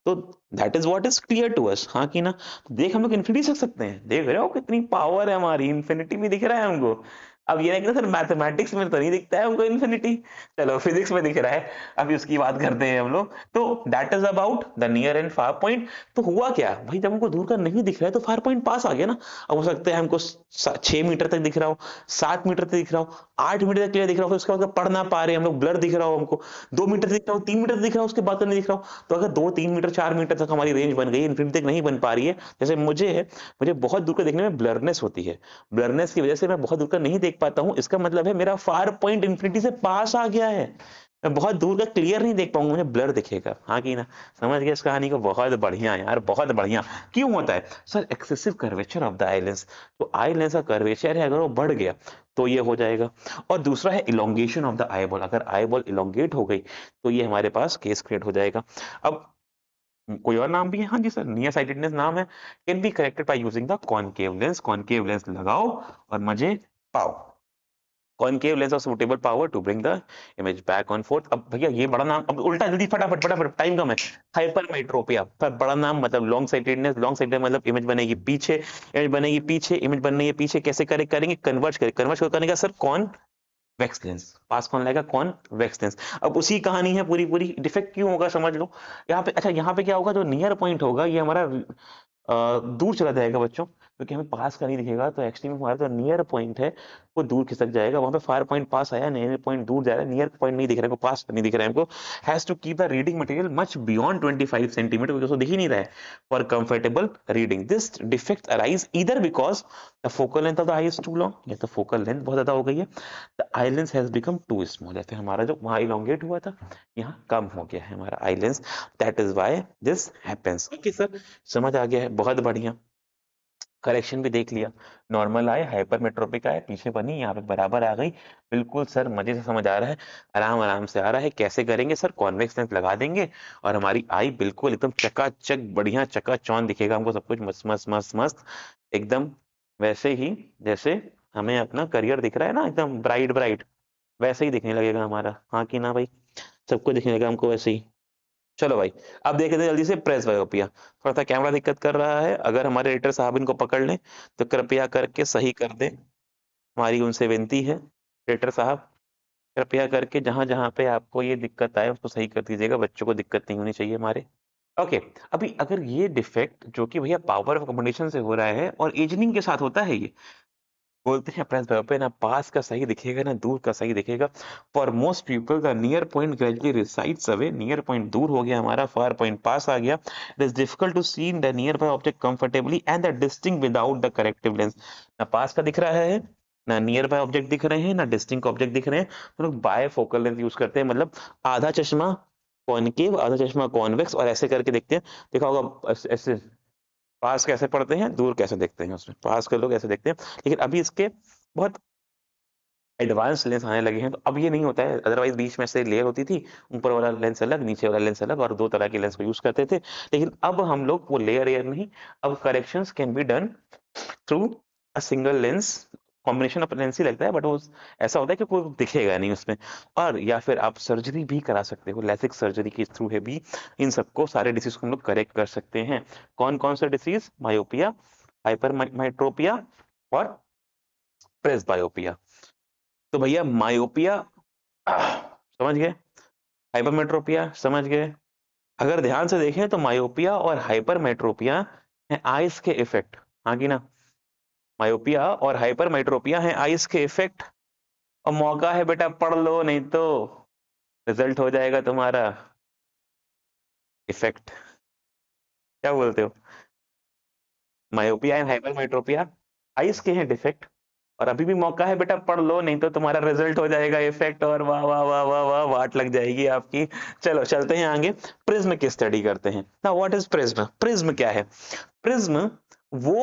तो that is what is clear to us, हाँ कि ना? तो देख हम लोग इन्फिनिटी तक सकते हैं, देख रहे हो कितनी पावर है हमारी, इन्फिनिटी भी दिख रहा है हमको। अब ये नहीं कि सर मैथमेटिक्स में तो नहीं दिखता है हमको इन्फिनिटी, चलो फिजिक्स में दिख रहा है, अभी उसकी बात करते हैं हम लोग। तो that is about the near and far point. तो हुआ क्या भाई, जब हमको दूर का नहीं दिख रहा है तो फार पॉइंट पास आ गया ना। अब हो सकता है हमको 6 मीटर तक दिख रहा हो, 7 मीटर तक दिख रहा हो, 8 मीटर तक क्लियर दिख रहा हो, फिर उसके बाद पढ़ ना पा रहे हम लोग, ब्लर दिख रहा हो हमको, 2 मीटर दिख रहा हो, 3 मीटर दिख रहा हो, उसके बाद तो नहीं दिख रहा हो। तो अगर 2 3 मीटर 4 मीटर तक हमारी रेंज बन गई, इन्फिनिटी तक नहीं बन पा रही है, जैसे मुझे है, मुझे बहुत दूर का देखने में ब्लरनेस होती है, ब्लरनेस की वजह से मैं बहुत दूर का नहीं देख पाता हूँ, इसका मतलब है मेरा फार पॉइंट इन्फिनिटी से पास आ गया है, मैं बहुत दूर का क्लियर नहीं देख पाऊंगा, मुझे ब्लर दिखेगा, हाँ कि ना? समझ गए इस कहानी को? बहुत बढ़िया यार, बहुत बढ़िया। क्यों होता है sir? Excessive curvature of the eye lens, तो आई लेंस का कर्वेचर है अगर वो बढ़ गया तो ये हो जाएगा। और दूसरा है elongation of the eye ball, अगर आई बॉल इलोंगेट हो गई तो ये हमारे पास केस क्रिएट हो जाएगा। अब कोई और नाम भी है, हाँ जी सर, नियर साइटेडनेस नाम है, can be corrected by using the concave lens लगाओ और मजे पाओ। Concave lens of suitable power to bring the image back on forth. अब भैया ये बड़ा नाम, अब उल्टा जल्दी फटाफट फटाफट, टाइम कम है। हाइपरमेट्रोपिया, पर बड़ा नाम मतलब लॉन्ग साइटेडनेस, लॉन्ग साइटेड मतलब इमेज बनेगी पीछे, इमेज बनेगी पीछे, इमेज बननी है पीछे, कैसे करेंगे? कन्वर्ज करने का सर कौन वेक्स लेंस, पास कौन लाएगा? कौन वेक्स लेंस। अब उसी कहानी है पूरी पूरी, डिफेक्ट क्यों होगा समझ लो। यहाँ पे अच्छा, यहाँ पे क्या होगा, जो नियर पॉइंट होगा ये हमारा दूर चला जाएगा बच्चों, क्योंकि हमें पास का नहीं दिखेगा, तो एक्चुअली में हमारा जो नियर पॉइंट है वो दूर खिसक जाएगा, वहां पे फार पॉइंट पास आया, नियर पॉइंट दूर जा रहा है, नियर पॉइंट नहीं दिख रहा है, पास नहीं दिख रहा है हमको, has to keep the reading material much beyond 25 centimetre, क्योंकि उसको दिख ही नहीं रहा है, for comfortable reading. This defect arise either because the focal length of the eye is too long, या तो फोकल लेंथ बहुत ज्यादा हो गई है, the eye lens has become too small, या फिर हमारा जो वहां इलोंगेट हुआ था यहाँ कम हो गया है हमारा eye lens, that is why this happens. Okay sir, समझ आ गया है, बहुत बढ़िया। करेक्शन भी देख लिया, नॉर्मल आए, हाइपरमेट्रोपिक आए, पीछे बनी, यहाँ पे बराबर आ गई, बिल्कुल सर मजे से समझ आ रहा है, आराम आराम से आ रहा है। कैसे करेंगे सर? कॉन्वेक्स लेंस लगा देंगे और हमारी आई बिल्कुल एकदम चकाचक बढ़िया चकाचौंध दिखेगा हमको, सब कुछ मस्त मस्त मस्त मस्त एकदम, वैसे ही जैसे हमें अपना करियर दिख रहा है ना, एकदम ब्राइट ब्राइट, वैसे ही दिखने लगेगा हमारा, हाँ कि ना भाई? सबको दिखने लगेगा हमको वैसे ही। चलो भाई, अब देख लेते हैं जल्दी से प्रेस बायोपिया। थोड़ा सा कैमरा दिक्कत कर रहा है, अगर हमारे एडिटर साहब इनको पकड़ लें तो कृपया करके सही कर दें, हमारी उनसे विनती है। एडिटर साहब, कृपया करके जहां जहां पे आपको ये दिक्कत आए उसको सही कर दीजिएगा, बच्चों को दिक्कत नहीं होनी चाहिए हमारे। ओके, अभी अगर ये डिफेक्ट जो कि भैया पावर ऑफ कॉम्बिनेशन से हो रहा है और एजनिंग के साथ होता है, ये बोलते हैं प्रेस पे ना पास का सही दिखेगा ना दूर का सही दिखेगा। For most people the near point gradually recedes away, near point दूर हो गया हमारा, फार पॉइंट पास आ गया। It is difficult to see the near by object comfortably and the distinct without the corrective lens. ना पास का दिख रहा है, ना नियर बाय ऑब्जेक्ट दिख रहे हैं, ना डिस्टिंक्ट ऑब्जेक्ट दिख रहे हैं, तो लोग बाय फोकल लेंथ यूज करते हैं, मतलब आधा चश्मा कॉनकेव आधा चश्मा कॉन्वेक्स, और ऐसे करके देखते हैं। देखा होगा ऐसे पास कैसे पढ़ते हैं, दूर कैसे देखते हैं, उसमें पास के लोग ऐसे देखते हैं। लेकिन अभी इसके बहुत एडवांस लेंस आने लगे हैं, तो अब ये नहीं होता है, अदरवाइज बीच में से लेयर होती थी, ऊपर वाला लेंस अलग नीचे वाला लेंस अलग, और दो तरह के लेंस को यूज करते थे। लेकिन अब हम लोग वो लेयर एयर नहीं, अब corrections can be done through a single lens, combination of lens ही लगता है, बट वो ऐसा होता है कि कोई दिखेगा नहीं उसमें। और या फिर आप सर्जरी भी करा सकते हो, लेसिक सर्जरी के थ्रू है भी इन सबको, सारे डिसीज को हम लोग करेक्ट कर सकते हैं। कौन कौन सा डिसीज? मायोपिया, हाइपरमेट्रोपिया और प्रेसबायोपिया। तो भैया मायोपिया समझ गए, हाइपरमेट्रोपिया समझ गए। अगर ध्यान से देखें तो मायोपिया और हाइपरमेट्रोपिया है आइस के इफेक्ट, हाँ कि ना? मायोपिया और हाइपरमेट्रोपिया है आइस के इफेक्ट, और मौका है बेटा पढ़ लो, नहीं तो रिजल्ट हो जाएगा तुम्हारा इफेक्ट। क्या बोलते हो? मायोपिया एंड हाइपरमेट्रोपिया आइस के हैं डिफेक्ट, और अभी भी मौका है बेटा, पढ़ लो, नहीं तो तुम्हारा रिजल्ट हो जाएगा इफेक्ट और वाह वाह वाह वाह वाह वाट लग जाएगी आपकी। चलो चलते हैं आगे, प्रिज्म की स्टडी करते हैं। Now what is prism? Prism क्या है? प्रिज्म वो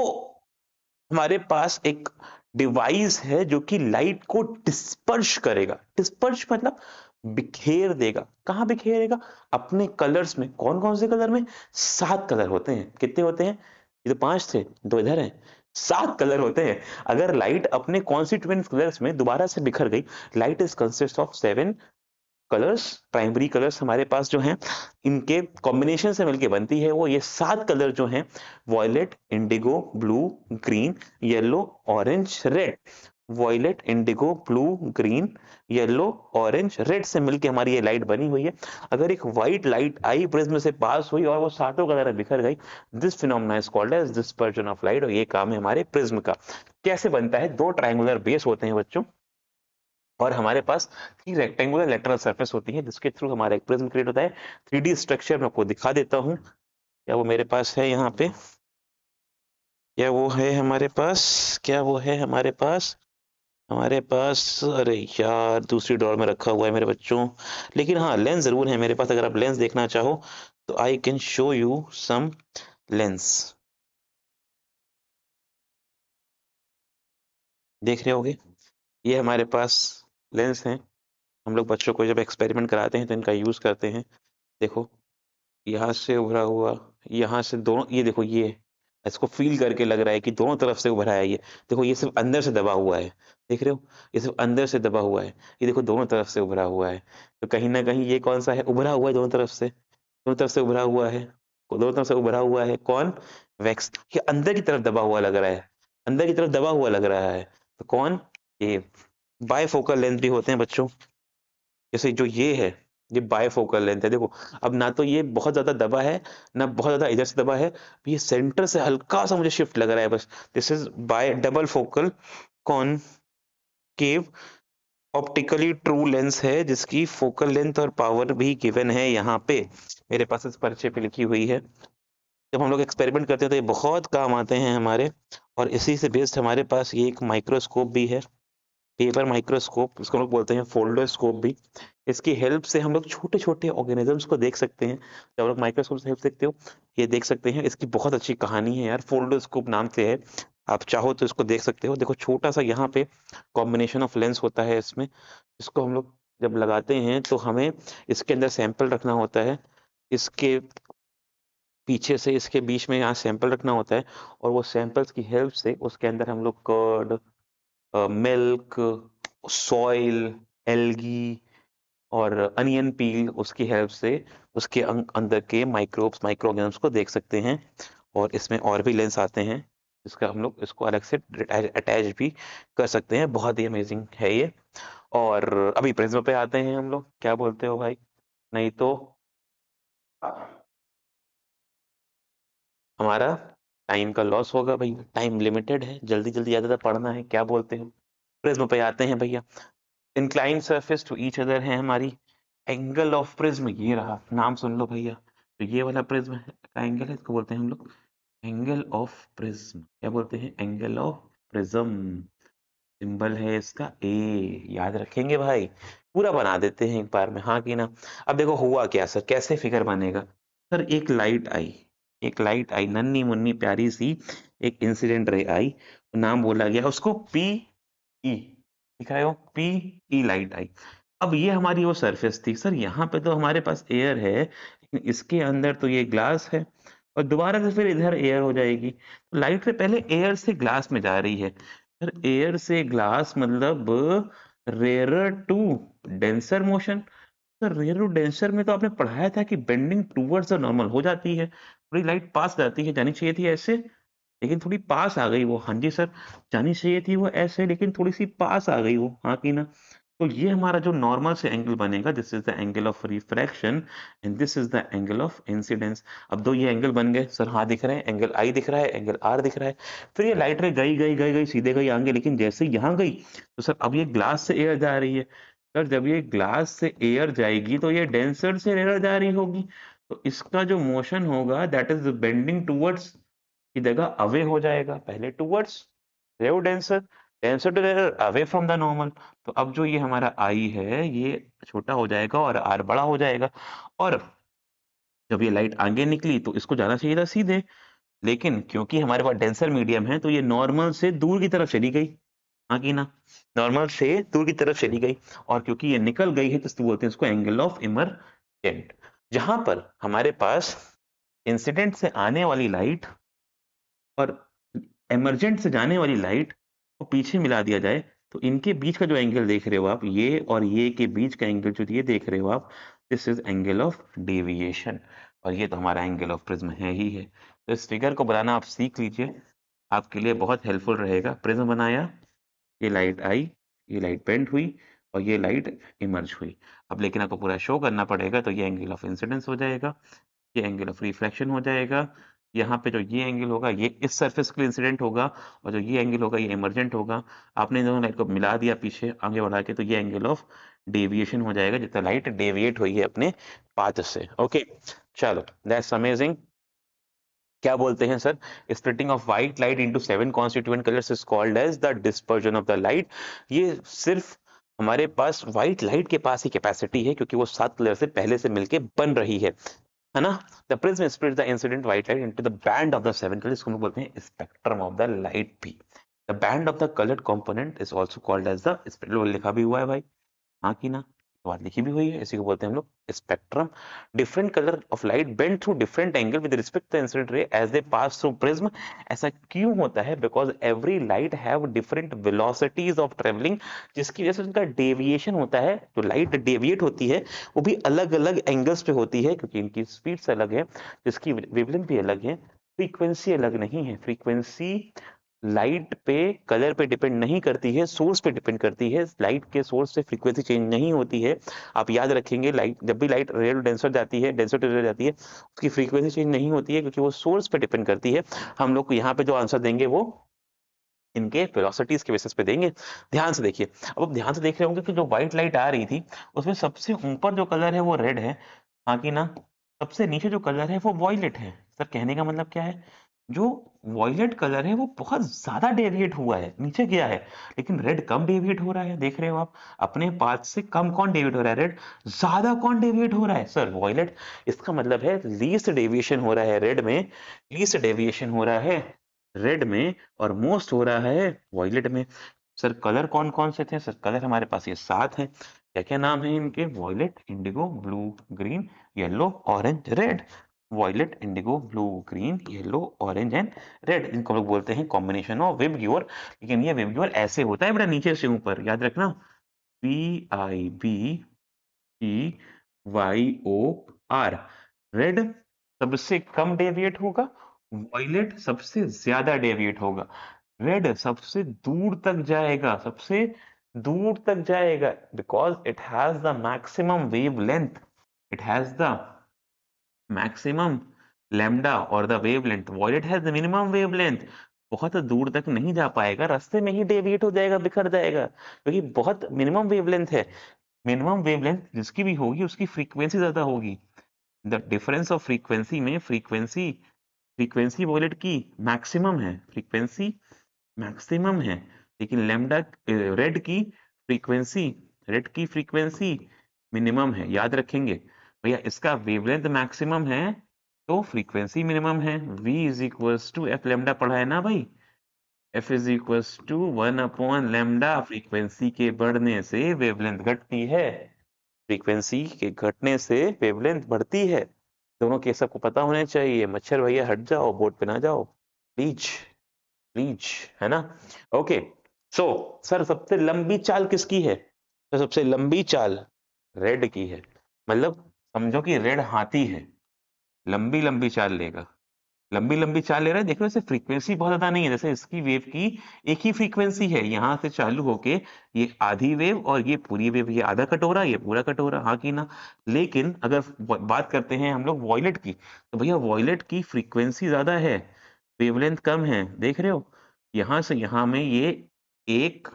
हमारे पास एक डिवाइस है जो कि लाइट को डिस्पर्श करेगा। डिस्पर्श मतलब बिखेर देगा। कहां बिखेरेगा? अपने कलर्स में। कौन कौन से कलर में? 7 कलर होते हैं। कितने होते हैं? ये तो 5 थे, 2 इधर हैं। 7 कलर होते हैं। अगर लाइट अपने कॉन्स्टिट्यूएंट कलर्स में दोबारा से बिखर गई, light is consist of 7 colours. Primary colours हमारे पास जो हैं, इनके कॉम्बिनेशन से मिलके बनती है वो ये 7 कलर जो हैं, violet, indigo, blue, green, yellow, orange, red. Violet, indigo, blue, green, yellow, orange, red से मिलके हमारी ये लाइट बनी हुई है। अगर एक व्हाइट लाइट आई प्रिज्म से पास हुई और वो सातों कलर बिखर गई, this phenomena is called as dispersion of light. और ये काम है हमारे प्रिज्म का। कैसे बनता है? 2 ट्रायंगुलर बेस होते हैं बच्चों, और हमारे पास 3 रेक्टेंगुलर लेटरल सरफेस होती है जिसके थ्रू हमारा एक प्रिज्म क्रिएट होता है। 3D स्ट्रक्चर मैं आपको दिखा देता हूं, क्या वो मेरे पास है यहाँ पे? क्या वो है हमारे पास? क्या वो है हमारे पास? हमारे पास, अरे यार, दूसरी ड्रॉर में रखा हुआ है मेरे बच्चों। लेकिन हाँ, लेंस जरूर है मेरे पास। अगर आप लेंस देखना चाहो तो I can show you some lens. देख रहे होगे, ये हमारे पास लेंस हैं। हम लोग बच्चों को जब एक्सपेरिमेंट कराते हैं तो इनका यूज करते हैं। देखो, यहाँ से उभरा हुआ, यहाँ से दोनों, ये देखो, ये इसको फील करके लग रहा है कि दोनों तरफ से उभरा है ये। देखो, ये सिर्फ अंदर से दबा हुआ है। देख रहे हो, ये सिर्फ अंदर से दबा हुआ है। ये देखो, दोनों तरफ से उभरा हुआ है। तो कहीं ना कहीं ये कौन सा है? उभरा हुआ है दोनों तरफ से। दोनों तरफ से उभरा हुआ है। दोनों तरफ से उभरा हुआ है कौन? वैक्स। ये अंदर की तरफ दबा हुआ लग रहा है। अंदर की तरफ दबा हुआ लग रहा है। तो कौन? ये बायफोकल लेंथ भी होते हैं बच्चों। जैसे जो ये है, ये बायफोकल लेंथ है। देखो, अब ना तो ये बहुत ज्यादा दबा है, ना बहुत ज्यादा इधर से दबा है। ये सेंटर से हल्का सा मुझे शिफ्ट लग रहा है बस। This is by double focal concave optically true lens है, जिसकी फोकल लेंथ और पावर भी गिवन है यहाँ पे, मेरे पास इस पर्चे पे लिखी हुई है। जब हम लोग एक्सपेरिमेंट करते हैं तो ये बहुत काम आते हैं हमारे। और इसी से बेस्ड हमारे पास ये एक माइक्रोस्कोप भी है, पेपर माइक्रोस्कोप, इसको हम लोग बोलते हैं फोल्डोस्कोप भी। इसकी हेल्प से हम लोग छोटे छोटे ऑर्गेनिजम्स को देख सकते हैं। जब आप लोग माइक्रोस्कोप से हेल्प देखते हो, ये देख सकते हैं। इसकी बहुत अच्छी कहानी है यार, फोल्डोस्कोप नाम से है। आप चाहो तो इसको देख सकते हो। देखो, छोटा सा यहाँ पे कॉम्बिनेशन ऑफ लेंस होता है इसमें। इसको हम लोग जब लगाते हैं तो हमें इसके अंदर सैंपल रखना होता है। इसके पीछे से इसके बीच में यहाँ सैंपल रखना होता है, और वो सैंपल्स की हेल्प से उसके अंदर हम लोग कर्ड, मिल्क, सॉइल, एल्गी और अनियन पील, उसकी हेल्प से उसके अंदर के माइक्रोब्स, माइक्रो ऑर्गेनिज्म्स को देख सकते हैं। और इसमें और भी लेंस आते हैं, जिसका हम लोग इसको अलग से अटैच भी कर सकते हैं। बहुत ही अमेजिंग है ये। और अभी प्रिज्म पे आते हैं हम लोग। क्या बोलते हो भाई? नहीं तो हमारा टाइम का लॉस होगा भैया। टाइम लिमिटेड है, जल्दी जल्दी ज्यादा पढ़ना है। क्या बोलते हैं? प्रिज्म पे आते हैं भैया। Incline surface to each other है हमारी। एंगल ऑफ प्रिज्म ये रहा, नाम सुन लो भैया। तो ये वाला प्रिज्म का एंगल है, इसको बोलते हैं हम लोग एंगल ऑफ प्रिज्म। क्या बोलते हैं? Angle of prism. सिंबल है इसका ए। याद रखेंगे भाई, पूरा बना देते हैं एक बार में, हाँ कि ना? अब देखो हुआ क्या सर, कैसे फिगर बनेगा? सर, एक लाइट आई, एक लाइट आई, नन्ही मुन्नी प्यारी सी एक इंसिडेंट रे आई। नाम बोला गया उसको पी ई। लिख रहे हो? पी ई लाइट आई। अब ये हमारी वो सरफेस थी सर। यहाँ पे तो हमारे पास एयर है, लेकिन इसके अंदर तो ये ग्लास है, और दोबारा से फिर इधर एयर हो जाएगी। तो लाइट से पहले एयर से ग्लास में जा रही है। सर, एयर से ग्लास मतलब rare to denser motion. Sir, rare to denser में तो आपने पढ़ाया था कि बेंडिंग टूवर्ड्स द नॉर्मल हो जाती है, थोड़ी लाइट पास जाती है, जानी चाहिए थी ऐसे, लेकिन थोड़ी पास आ गई वो। हाँ जी सर, जानी चाहिए थी वो ऐसे, लेकिन थोड़ी सी पास आ गई वो, हाँ कि ना? तो ये हमारा जो नॉर्मल से एंगल बनेगा, this is the angle of refraction and this is the angle of incidence. अब दो ये एंगल बन गए सर, हाँ दिख रहे हैं, एंगल आई दिख रहा है, एंगल आर दिख रहा है। फिर ये लाइट रे गई गई गई गई, सीधे गई आगे, लेकिन जैसे ही यहाँ गई तो सर अब ये ग्लास से एयर जा रही है। सर, जब ये ग्लास से एयर जाएगी तो ये डेंसर से एयर जा रही होगी। तो इसका जो मोशन होगा, दैट इज बेंडिंग टूवर्ड्स की जगह अवे हो जाएगा, पहले towards rare denser, denser to rare away from the normal. तो अब जो ये हमारा आई है ये छोटा हो जाएगा और आर बड़ा हो जाएगा, और जब ये लाइट आगे निकली तो इसको जाना चाहिए था सीधे, लेकिन क्योंकि हमारे पास डेंसर मीडियम है तो ये नॉर्मल से दूर की तरफ चली गई। हाँ कि ना, नॉर्मल से दूर की तरफ चली गई, और क्योंकि ये निकल गई है तो इसको बोलते हैं इसको एंगल ऑफ इमरजेंट। जहां पर हमारे पास इंसिडेंट से आने वाली लाइट और इमरजेंट से जाने वाली लाइट को पीछे मिला दिया जाए, तो इनके बीच का जो एंगल देख रहे हो आप, ये और ये के बीच का एंगल जो ये देख रहे हो आप, this is angle of deviation, और ये तो हमारा एंगल ऑफ प्रिज्म है ही है। तो इस फिगर को बनाना आप सीख लीजिए, आपके लिए बहुत हेल्पफुल रहेगा। प्रिज्म बनाया, ये लाइट आई, ये लाइट बेंड हुई, और ये लाइट इमर्ज हुई। अब लेकिन आपको पूरा शो करना पड़ेगा, तो ये एंगल ऑफ इंसिडेंस हो जाएगा, ये एंगल ऑफ रिफ्लेक्शन हो जाएगा, यहाँ पे जो ये एंगल होगा ये इस सरफेस के लिए इंसिडेंट होगा, और जो ये एंगल होगा ये इमरजेंट होगा। आपने दोनों लाइट को मिला दिया पीछे आगे बढ़ा के, तो ये एंगल ऑफ डेविएशन हो जाएगा, जितना लाइट डेविएट हुई है अपने पाथ से। ओके, चलो, दैट्स अमेजिंग। क्या बोलते हैं sir, splitting of white light into 7 constituent colours is called as the dispersion of the light. ये सिर्फ हमारे पास व्हाइट लाइट के पास ही कैपेसिटी है, क्योंकि वो 7 कलर से पहले से मिलके बन रही है ना। The prism split the incident white light into the band of the 7 colours, इसको हम बोलते हैं स्पेक्ट्रम ऑफ द लाइट भी। The band of the coloured component is also called as the spectrum, लिखा भी हुआ है भाई, हाँ की ना, बात लिखी भी हुई है, इसी को बोलते हैं हम लोग spectrum. Different colour of light bend through different angle with respect to incident ray as they pass through prism. ऐसा क्यों होता है? Because every light have different velocities of travelling, जिसकी वजह से उनका डेविएशन होता है। जो लाइट डेविएट होती है वो भी अलग अलग एंगल्स पे होती है, क्योंकि इनकी स्पीड्स अलग है, जिसकी वेवलेंथ भी अलग है, फ्रीक्वेंसी अलग नहीं है। फ्रीक्वेंसी लाइट पे, कलर पे डिपेंड नहीं करती है, सोर्स पे डिपेंड करती है। लाइट के सोर्स से फ्रीक्वेंसी चेंज नहीं होती है। आप याद रखेंगे, लाइट जब भी लाइट रेयर डेंसर जाती है, डेंसर टू रेयर जाती है, उसकी फ्रीक्वेंसी चेंज नहीं होती है, क्योंकि वो सोर्स पे डिपेंड करती है। हम लोग को यहाँ पे जो आंसर देंगे वो इनके वेलोसिटीज के बेसिस पे देंगे। ध्यान से देखिए, अब आप ध्यान से देख रहे होंगे कि जो व्हाइट लाइट आ रही थी उसमें सबसे ऊपर जो कलर है वो रेड है, हाँ कि ना। सबसे नीचे जो कलर है वो वॉयलेट है। सर कहने का मतलब क्या है, जो वॉयलेट कलर है वो बहुत ज्यादा डेविएट हुआ है, नीचे गया है, लेकिन रेड कम डेविएट हो रहा है। देख रहे हो आप, अपने पाथ से कम कौन डेविएट हो रहा है, रेड। ज्यादा कौन डेविएट हो रहा है सर, वॉयलेट। इसका मतलब है लीस्ट डेविएशन हो रहा है रेड में, लीस्ट डेविएशन हो रहा है रेड में, और मोस्ट हो रहा है वॉयलेट में। सर कलर कौन कौन से थे? सर कलर हमारे पास ये 7 हैं। क्या क्या नाम है इनके? Violet, indigo, blue, green, yellow, orange, red. Violet, indigo, blue, green, yellow, orange and red. इनको लोग बोलते हैं कॉम्बिनेशन ऑफ विबग्योर। लेकिन ये विबग्योर ऐसे होता है बेटा, नीचे से ऊपर, याद रखना, PIBEYOR। रेड सबसे कम डेविएट होगा, वॉयलेट सबसे ज्यादा डेविएट होगा, रेड सबसे दूर तक जाएगा, सबसे दूर तक जाएगा, because it has the maximum wavelength, it has the maximum lambda और the wavelength. Violet has the minimum wavelength, बहुत दूर तक नहीं जा पाएगा, रास्ते में ही डेविएट हो जाएगा, बिखर जाएगा, क्योंकि बहुत मिनिमम वेवलेंथ है। मिनिमम वेवलेंथ जिसकी भी होगी उसकी फ्रीक्वेंसी ज्यादा होगी। द डिफरेंस ऑफ फ्रीक्वेंसी में, फ्रीक्वेंसी, फ्रीक्वेंसी वॉयलेट की मैक्सिमम है, फ्रीक्वेंसी मैक्सिमम है, लेकिन लैम्डा, रेड की फ्रीक्वेंसी, रेड की फ्रीक्वेंसी मिनिमम है। याद रखेंगे भैया, इसका वेवलेंथ मैक्सिमम है तो फ्रीक्वेंसी मिनिमम है। v is equals to F lambda पढ़ा है ना भाई, f इज इक्वल्स टू 1/लैम्डा। फ्रीक्वेंसी के बढ़ने से वेवलेंथ घटती है, फ्रीक्वेंसी के घटने से वेवलेंथ बढ़ती है। दोनों के सबको पता होने चाहिए। मच्छर भैया हट जाओ, बोर्ड पे ना जाओ प्लीज, प्लीज, है ना। ओके, सो सर सबसे लंबी चाल किसकी है? तो सबसे लंबी चाल रेड की है। मतलब समझो कि रेड हाथी है, लंबी लंबी चाल लेगा, लंबी लंबी चाल ले रहा है। देखो इसे फ्रीक्वेंसी बहुत ज्यादा नहीं है, जैसे इसकी वेव की एक ही फ्रीक्वेंसी है, यहाँ से चालू होके ये आधी वेव और ये पूरी वेव, ये आधा कटोरा ये पूरा कटोरा, हाँ की ना। लेकिन अगर बात करते हैं हम लोग वॉयलेट की, तो भैया वॉयलेट की फ्रीक्वेंसी ज्यादा है, वेवलेंथ कम है। देख रहे हो, यहां से यहां में ये 1,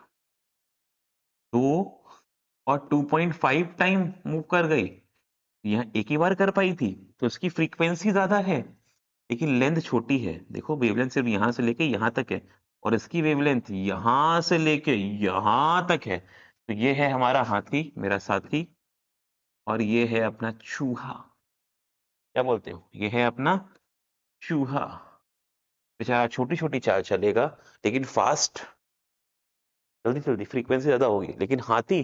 2 और 2.5 टाइम मूव कर गई, यहाँ एक ही बार कर पाई थी, तो इसकी फ्रीक्वेंसी ज्यादा है, लेकिन लेंथ छोटी है। देखो वेवलेंथ सिर्फ यहाँ से लेके यहाँ तक है, और इसकी वेवलेंथ यहां से लेके यहां तक है। तो ये है हमारा हाथी, मेरा साथी, और ये है अपना चूहा। क्या बोलते हो? ये है अपना चूहा। बेचारा छोटी छोटी चाल चलेगा लेकिन फास्ट, जल्दी जल्दी, फ्रीक्वेंसी ज्यादा होगी, लेकिन हाथी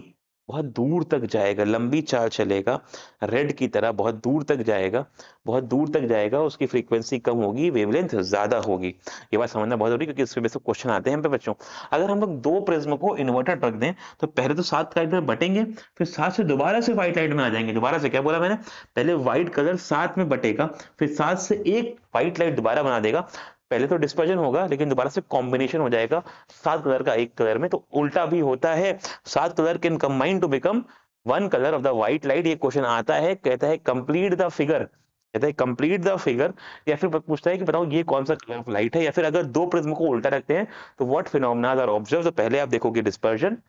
बहुत दूर तक जाएगा, लंबी चाल चलेगा, रेड की तरह बहुत दूर तक जाएगा, बहुत दूर तक जाएगा, उसकी फ्रीक्वेंसी कम होगी, वेवलेंथ ज्यादा होगी। ये बात समझना बहुत जरूरी है, क्योंकि इसमें से क्वेश्चन आते हैं हम पे बच्चों। अगर हम लोग दो प्रिज्म को इन्वर्टेड रख दें तो पहले तो 7 लाइट में बटेंगे, फिर 7 से दोबारा से व्हाइट लाइट में आ जाएंगे। दोबारा से क्या बोला मैंने? पहले व्हाइट कलर 7 में बटेगा, फिर 7 से एक व्हाइट लाइट दोबारा बना देगा। पहले तो डिस्पर्जन होगा लेकिन दोबारा से कॉम्बिनेशन हो जाएगा 7 कलर का एक कलर में। तो उल्टा भी होता है, 7 colour can combine to become 1 colour of the white light. ये क्वेश्चन आता है, कहता है कंप्लीट द फिगर, कहता है कंप्लीट द फिगर, या फिर पूछता है कि बताओ ये कौन सा कलर ऑफ लाइट है। या फिर अगर दो प्रिज्म को उल्टा रखते हैं तो व्हाट फिनोमेना आर ऑब्जर्व। तो पहले आप देखोगे डिस्पर्जन,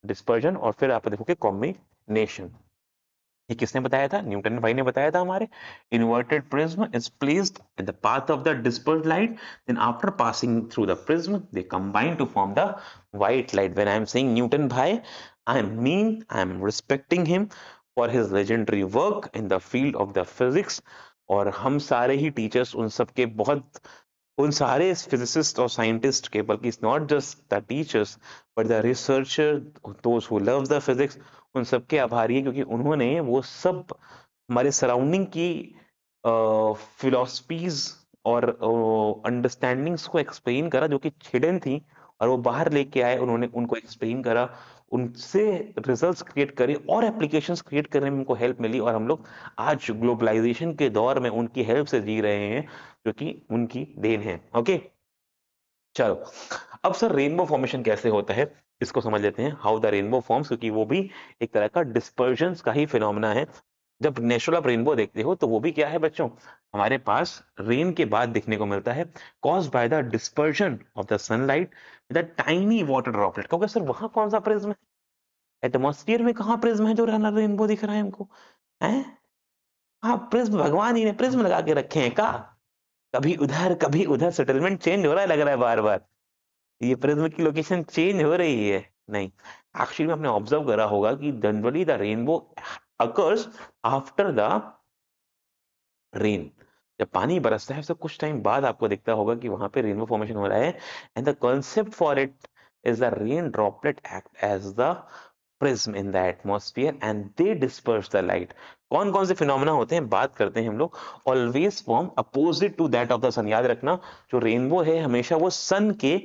डिस्पर्जन, और फिर आप देखोगे कॉम्बिनेशन। ये किसने बताया था? न्यूटन भाई ने बताया था हमारे। Inverted prism is placed in the path of the dispersed light, then after passing through the prism they combine to form the white light. When I am saying Newton bhai, I am respecting him for his legendary work in the field of the physics। और हम सारे ही teachers उन सब के बहुत, उन सारे physicist और साइंटिस्ट के, बल्कि it's not just the teachers but the researcher, those who love the physics, उन सब के आभारी हैं, क्योंकि उन्होंने वो सब हमारे सराउंडिंग की फिलोसफीज और अंडरस्टैंडिंग्स को एक्सप्लेन करा जो कि हिडन थी, और वो बाहर लेके आए, उन्होंने उनको एक्सप्लेन करा, उनसे रिजल्ट्स क्रिएट करे और एप्लीकेशंस क्रिएट करने में उनको हेल्प मिली। और हम लोग आज ग्लोबलाइजेशन के दौर में उनकी हेल्प से जी रहे हैं, जो कि उनकी देन है। ओके, चलो अब सर रेनबो फॉर्मेशन कैसे होता है इसको समझ लेते हैं, हाउ द रेनबो फॉर्म्स, क्योंकि वो भी एक तरह का डिस्पर्जन का ही फिनोमेना है। जब नेचुरल आप रेनबो देखते हो तो वो भी क्या है बच्चों, हमारे पास रेन के बाद देखने को मिलता है, caused by the dispersion of the sunlight with a tiny water droplet. क्योंकि सर वहां कौन सा प्रिज्म है? एटमॉस्फेयर में कहाँ प्रिज्म है जो रेनबो दिख रहा है हमको? है, हाँ प्रिज्म भगवान ही ने प्रिज्म लगा के रखे हैं का, कभी उधर कभी उधर, सेटलमेंट चेंज हो रहा है लग रहा है बार बार, ये प्रिज्म की लोकेशन चेंज हो रही है। नहीं, एक्चुअली में आपने ऑब्जर्व करा होगा कि generally the rainbow occurs after the rain. जब पानी बरसता है उससे कुछ टाइम बाद आपको दिखता होगा कि वहां पे रेनबो फॉर्मेशन हो रहा है। And the concept for it is the rain droplet act as the prism in the atmosphere and they disperse the light. कौन कौन से फिनोमेना होते हैं बात करते हैं हम लोग। Always form opposite to that of the sun. याद रखना, जो रेनबो है हमेशा वो सन के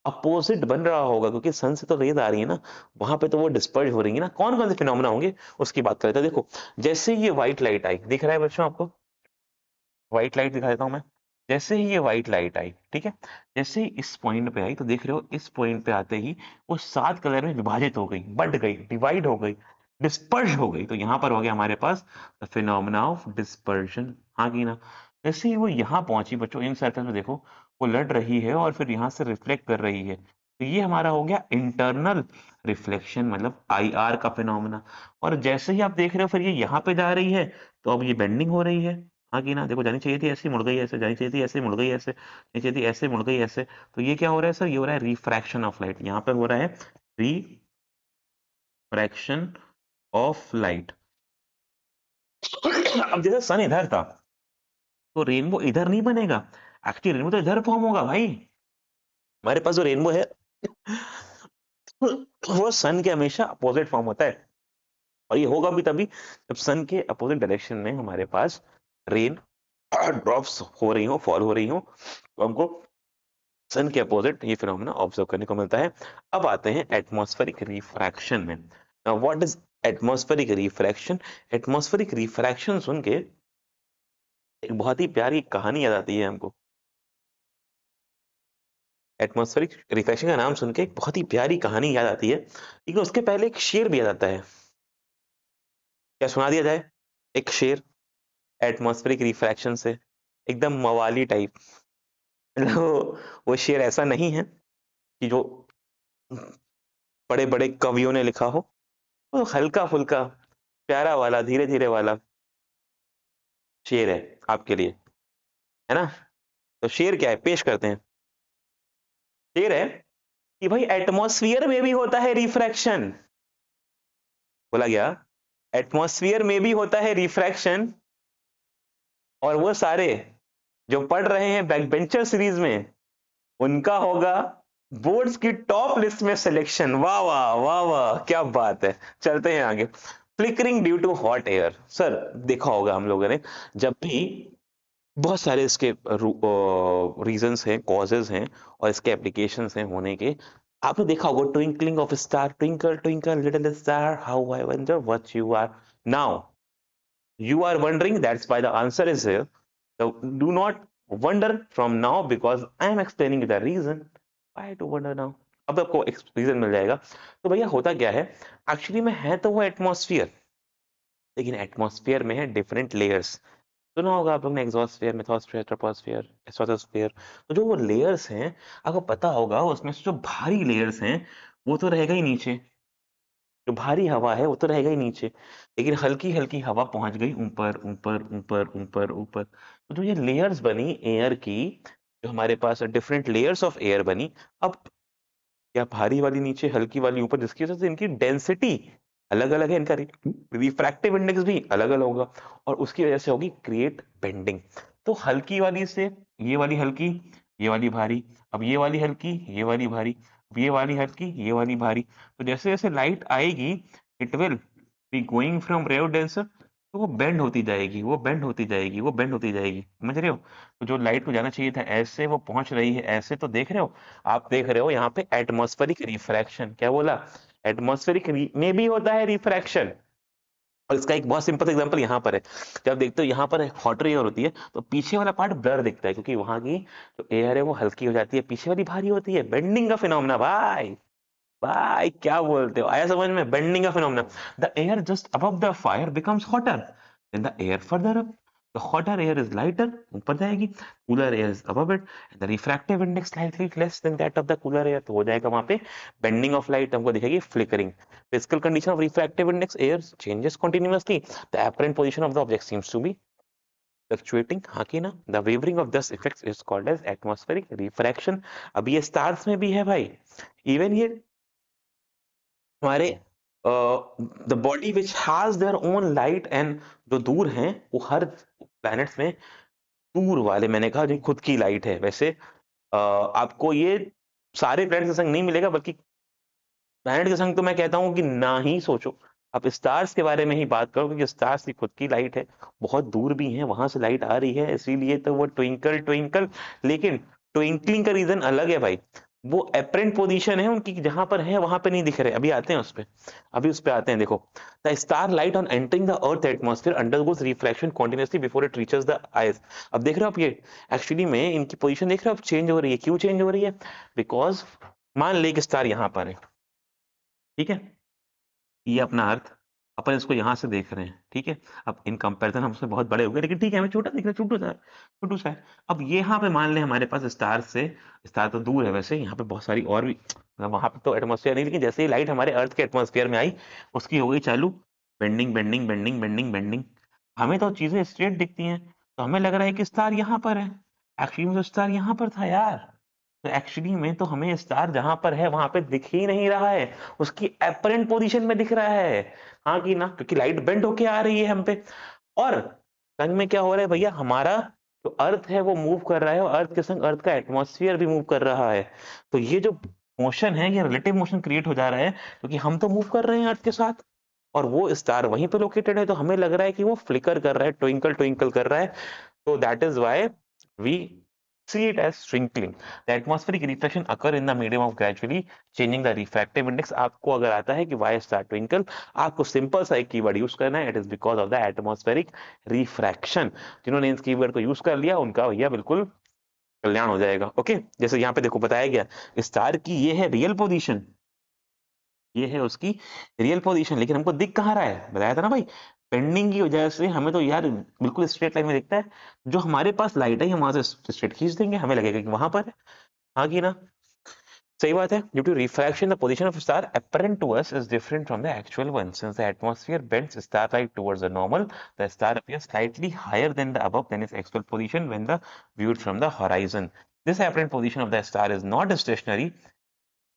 अपोजिट बन रहा होगा, क्योंकि सन से तो रेज आ रही है ना, वहां पे तो वो डिस्पर्ज हो रही है ना। कौन कौन से फिनोमेना होंगे उसकी बात करते हैं। देखो, जैसे ये व्हाइट लाइट आई, दिख रहा है बच्चों आपको? व्हाइट लाइट दिखा देता हूं मैं। जैसे ही ये व्हाइट लाइट आई, ठीक है, जैसे ही इस पॉइंट पे आई तो देख रहे हो इस पॉइंट पे आते ही वो 7 कलर में विभाजित हो गई, बढ़ गई, डिवाइड हो गई, डिस्पर्ज हो गई। तो यहां पर हो गया हमारे पास द फिनोमेना ऑफ डिस्पर्जन। हाँ की ना? जैसे ही वो यहाँ पहुंची बच्चों, इन सर्कल में देखो वो लड़ रही है और फिर यहाँ से रिफ्लेक्ट कर रही है, तो ये हमारा हो गया इंटरनल रिफ्लेक्शन, मतलब आईआर का फिनोमेना। और जैसे ही आप देख रहे हो फिर ये यहाँ पे जा रही है, तो अब ये बेंडिंग हो रही है। हाँ की ना? देखो, जानी चाहिए थी ऐसे, मुड़ गई ऐसे, जानी चाहिए थी ऐसे, मुड़ गई ऐसे, जानी चाहिए थी ऐसे, मुड़ गई ऐसे। तो ये क्या हो रहा है सर? ये हो रहा है रिफ्रैक्शन ऑफ लाइट। यहाँ पे हो रहा है रिफ्रैक्शन ऑफ लाइट। अब जैसे सन इधर था तो रेनबो इधर नहीं बनेगा, एक्चुअली रेनबो तो इधर फॉर्म होगा भाई। हमारे पास जो रेनबो है वो सन के हमेशा अपोजिट फॉर्म होता है, और ये होगा भी तभी जब सन के अपोजिट डायरेक्शन में हमारे पास रेन ड्रॉप्स हो रही हो, फॉल हो रही हो, तो हमको सन के अपोजिट ये फिनोमेना ऑब्जर्व करने को मिलता है। अब आते हैं एटमॉस्फेरिक रिफ्रैक्शन में। Now what is atmospheric refraction? Atmospheric refraction सुन के एक बहुत ही प्यारी कहानी याद आती है हमको। एटमॉस्फेरिक रिफ्रैक्शन का नाम सुन के एक बहुत ही प्यारी कहानी याद आती है, लेकिन उसके पहले एक शेर भी याद आता है। क्या सुना दिया जाए? एक शेर एटमॉस्फेरिक रिफ्रैक्शन से, एकदम मवाली टाइप। वो शेर ऐसा नहीं है कि जो बड़े बड़े कवियों ने लिखा हो, वो हल्का फुल्का प्यारा वाला धीरे धीरे वाला शेर है आपके लिए, है ना? तो शेर क्या है पेश करते हैं। क्लियर है कि भाई एटमॉस्फेयर में भी होता है रिफ्रैक्शन। बोला गया एटमॉस्फेयर में भी होता है रिफ्रैक्शन, और वो सारे जो पढ़ रहे हैं बैक बेंचर सीरीज में उनका होगा बोर्ड्स की टॉप लिस्ट में सिलेक्शन। वाह वाह वाह वाह, क्या बात है। चलते हैं आगे। Flickering due to hot air. Sir देखा होगा हम लोगों ने, जब भी बहुत सारे इसके रीजंस हैं, कॉजेज हैं और इसके एप्लीकेशंस हैं होने के। आपने देखा होगा twinkling of star, twinkle twinkle little star how I wonder what you are now. You are wondering, that's why the answer is here. So do not wonder from now because I am explaining the reason. Why to wonder now? अब आपको reason मिल जाएगा। तो भैया होता क्या है, actually में है तो वो एटमॉस्फेयर, लेकिन एटमॉस्फेयर में है डिफरेंट लेयर्स। सुना होगा आप लोग ने एग्जॉस्फेयर, मेथोस्फेयर, ट्रोपोस्फेयर, स्ट्रेटोस्फेयर। तो जो वो लेयर्स हैं, आपको पता होगा उसमें से जो भारी लेयर्स हैं वो तो रहेगा ही नीचे, जो भारी हवा है वो तो रहेगा ही नीचे, लेकिन हल्की हल्की हवा पहुंच गई ऊपर ऊपर ऊपर ऊपर ऊपर। तो जो ये लेयर्स बनी एयर की, जो हमारे पास डिफरेंट लेयर्स ऑफ एयर बनी, अब या भारी वाली नीचे हल्की वाली ऊपर, जिसकी वजह से इनकी डेंसिटी अलग अलग है, इनका रिफ्रैक्टिव इंडेक्स भी अलग अलग होगा, और उसकी वजह से होगी क्रिएट बेंडिंग। तो हल्की वाली से ये वाली हल्की, ये वाली भारी, अब ये वाली हल्की, ये वाली भारी, अब ये वाली हल्की, ये वाली भारी। तो जैसे जैसे लाइट आएगी, it will be going from rare denser, तो वो बेंड होती जाएगी, वो बेंड होती जाएगी, वो बेंड होती जाएगी, समझ रहे हो। तो जो लाइट को जाना चाहिए था ऐसे, वो पहुंच रही है ऐसे। तो देख रहे हो, आप देख रहे हो यहाँ पे एटमॉस्फेरिक रिफ्रैक्शन। क्या बोला, एटमॉस्फेरिक में भी होता है रिफ्रैक्शन। और इसका एक बहुत सिंपल एग्जांपल यहाँ पर है। जब देखते हो यहाँ पर हॉट एयर होती है तो पीछे वाला पार्ट ब्लर दिखता है, क्योंकि वहां की जो एयर है वो हल्की हो जाती है, पीछे वाली भारी होती है। बेंडिंग का फिनोमेना भाई, भाई क्या बोलते हो, आया समझ में, बेंडिंग का phenomena. The air just above the fire becomes hotter then the air further up. The hotter air is lighter, ऊपर जाएगी, cooler air is above it, the refractive index slightly less than that of the cooler air. तो हो जाएगा वहां पे bending of light, हमको दिखेगी flickering. Physical condition of refractive index air changes continuously, the apparent position of the object seems to be fluctuating। हाँ की ना, the wavering of this effect is called as atmospheric refraction. अब ये stars में भी है भाई, इवन ये हमारे the body which has their own light and, जो दूर हैं वो हर प्लैनेट्स में दूर वाले, मैंने कहा जो खुद की लाइट है, वैसे आपको ये सारे प्लैनेट्स के संग नहीं मिलेगा, बल्कि प्लैनेट के संग तो मैं कहता हूँ कि ना ही सोचो। आप स्टार्स के बारे में ही बात करो, क्योंकि स्टार्स की खुद की लाइट है, बहुत दूर भी है, वहां से लाइट आ रही है, इसीलिए तो वो ट्विंकल ट्विंकल। लेकिन ट्विंकलिंग का रीजन अलग है भाई, वो एपरेंट पोजीशन है उनकी, जहां पर है वहां पे नहीं दिख रहे। अभी आते हैं उस पे, अभी उस पे आते हैं। देखो, the star light on entering the earth atmosphere undergoes reflection continuously before it reaches the eyes. अब देख रहे हो आप, ये एक्चुअली में इनकी पोजीशन देख रहे हो, अब चेंज हो रही है। क्यों चेंज हो रही है, बिकॉज मान ले एक स्टार यहां पर है, ठीक है, ये अपना अर्थ, अपन इसको यहां से देख रहे हैं, ठीक है। अब इन कंपैरिजन हमसे बहुत बड़े हो गए, लेकिन ठीक है, हमें छोटा दिख रहा है, छोटू सा है, छोटू सा है। अब यहाँ पे मान ले हमारे पास स्टार से, स्टार तो दूर है वैसे, यहाँ पे बहुत सारी और भी, वहां पे तो एटमॉस्फेयर नहीं, लेकिन जैसे ही लाइट हमारे अर्थ के एटमॉस्फेयर में आई, उसकी हो गई चालू bending bending bending bending bending. हमें तो चीजें स्ट्रेट दिखती हैं, तो हमें लग रहा है कि स्टार यहाँ पर है, एक्चुअली में तो स्टार यहाँ पर था यार। तो एक्चुअली में तो हमें स्टार जहां पर है वहां पे दिख ही नहीं रहा है, उसकी एपरेंट पोजीशन में दिख रहा है। हाँ की ना, क्योंकि लाइट बेंड होके आ रही है हम पे। और संग में क्या हो रहा है भैया, हमारा जो अर्थ है वो मूव कर रहा है, और अर्थ के संग अर्थ का एटमॉस्फेयर भी मूव कर रहा है। तो ये जो मोशन है, ये रिलेटिव मोशन क्रिएट हो जा रहा है, क्योंकि हम तो मूव कर रहे हैं अर्थ के साथ, और वो स्टार वहीं पे लोकेटेड है, तो हमें लग रहा है कि वो फ्लिकर कर रहा है, ट्विंकल ट्विंकल कर रहा है। So that is why we see it as twinkling. The atmospheric reflection occur in the medium of gradually changing the refractive index. आपको अगर आता है कि why star twinkle, आपको सिंपल सा एक कीवर्ड यूज करना है, it is because of the atmospheric refraction। जिन्होंने इस कीवर्ड को यूज कर लिया उनका भैया बिल्कुल कल्याण हो जाएगा। ओके, जैसे यहाँ पे देखो बताया गया, स्टार की ये है रियल पोजीशन, ये है उसकी रियल पोजीशन, लेकिन हमको दिख कहाँ रहा है, बताया था ना भाई, बेंडिंग की वजह से हमें तो यार बिल्कुल स्ट्रेट लाइन में दिखता है। जो हमारे पास लाइट है हम वहां से स्ट्रेट खींच देंगे, हमें लगेगा कि वहां पर है। हाँ की ना, सही बात है। Due to refraction the position of star apparent to us is different from the actual one. Since the atmosphere bends starlight towards the normal, the star appears slightly higher than the above than its actual position when the viewed from the horizon. This apparent position of the star is not stationary,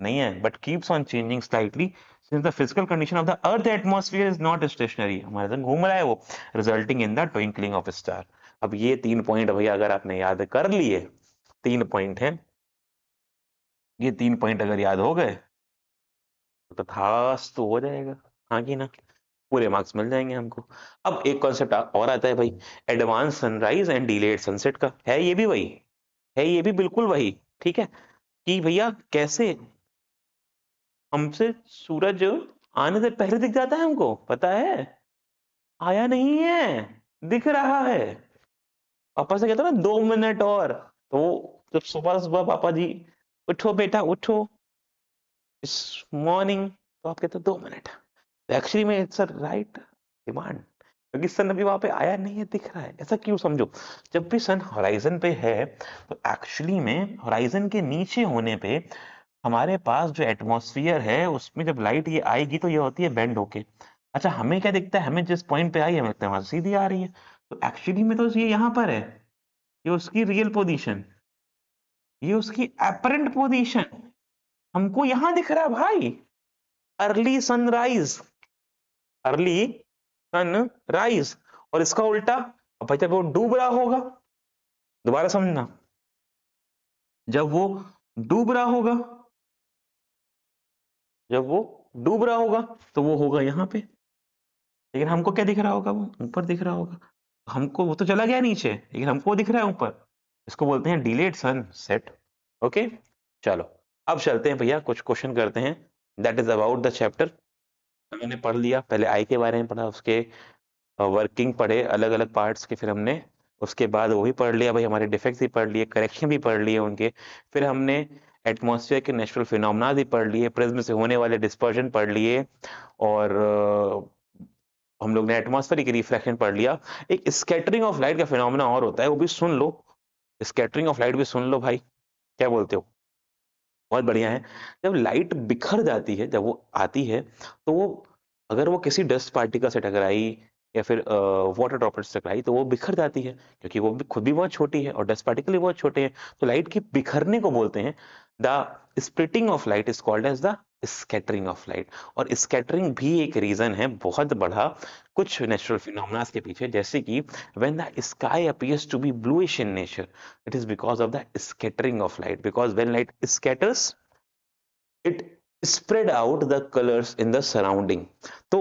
नहीं है, but keeps on changing slightly since the physical condition of the earth atmosphere is not stationary, हमारे साथ घूम रहा है वो, resulting in the twinkling of a star। अब ये 3 पॉइंट भैया अगर आपने याद कर लिए, 3 पॉइंट हैं, ये 3 पॉइंट अगर याद हो गए तो तथास तो हो जाएगा, हाँ कि ना, पूरे मार्क्स मिल जाएंगे हमको। अब एक कॉन्सेप्ट और आता है भाई, advance sunrise and delayed sunset का, है ये भी वही, है ये भी बिल्कुल वही, ठीक है, कि भैया कैसे हमसे सूरज आने से पहले दिख जाता है, हमको पता है, आया नहीं है, दिख रहा है। पापा से कहता ना 2 मिनट और, तो जब सुबह सुबह पापा जी उठो बेटा उठो, इस मॉर्निंग, तो आप कहते 2 मिनट, एक्चुअली में इट्स अ राइट डिमांड, क्योंकि सन अभी वहां पे आया नहीं है, दिख रहा है। ऐसा क्यों समझो, जब भी सन होराइजन पे है तो एक्चुअली में होराइजन के नीचे होने पे हमारे पास जो एटमॉस्फेयर है उसमें जब लाइट ये आएगी तो ये होती है बेंड होके। अच्छा हमें क्या दिखता है, हमें जिस पॉइंट पे आई है हमें लगता है वहां से सीधी आ रही है, तो एक्चुअली में तो ये यहाँ पर है, ये उसकी रियल पोजीशन, ये उसकी एपरेंट पोजीशन, हमको यहां दिख रहा है भाई, अर्ली सनराइज, अर्ली सनराइज। और इसका उल्टा, अब भाई जब वो डूब रहा होगा, दोबारा समझना, जब वो डूब रहा होगा, जब वो डूब रहा होगा तो वो होगा यहाँ पे, लेकिन हमको क्या दिख रहा होगा, वो ऊपर दिख रहा होगा, हमको वो तो चला गया नीचे लेकिन हमको दिख रहा है ऊपर, इसको बोलते हैं डिलेड सनसेट। ओके, चलो अब चलते हैं भैया, कुछ क्वेश्चन करते हैं, that is about the chapter. हमने पढ़ लिया, पहले आई के बारे में पढ़ा, उसके वर्किंग पढ़े अलग अलग पार्ट्स के, फिर हमने उसके बाद वो भी पढ़ लिया भाई, हमारे डिफेक्ट्स भी पढ़ लिए, करेक्शन भी पढ़ लिए उनके, फिर हमने एटमॉस्फेयर के नेचुरल फिनोमेना भी पढ़ लिए, प्रिज्म से होने वाले डिस्पर्जन पढ़ लिए, और हम लोग ने एटमॉस्फेरिक रिफ्लेक्शन पढ़ लिया। एक स्कैटरिंग ऑफ लाइट का फिनोमेना और होता है, वो भी सुन लो, स्कैटरिंग ऑफ लाइट भी सुन लो भाई, क्या बोलते हो, बहुत बढ़िया है। जब लाइट बिखर जाती है, जब वो आती है, तो वो अगर वो किसी डस्ट पार्टिकल से टकराई या फिर वाटर ड्रॉपलेट से टकराई तो वो बिखर जाती है, क्योंकि वो भी खुद भी बहुत छोटी है और डस्ट पार्टिकल भी बहुत छोटे हैं, तो लाइट के बिखरने को बोलते हैं, the splitting of light is called as the scattering of light. और स्कैटरिंग भी एक रीजन है बहुत बड़ा कुछ नेचुरल फिनोमेना के पीछे, जैसे कि when the sky appears to be bluish in nature, it is because of the scattering of light, because when light scatters it spread out the colors in the surrounding। तो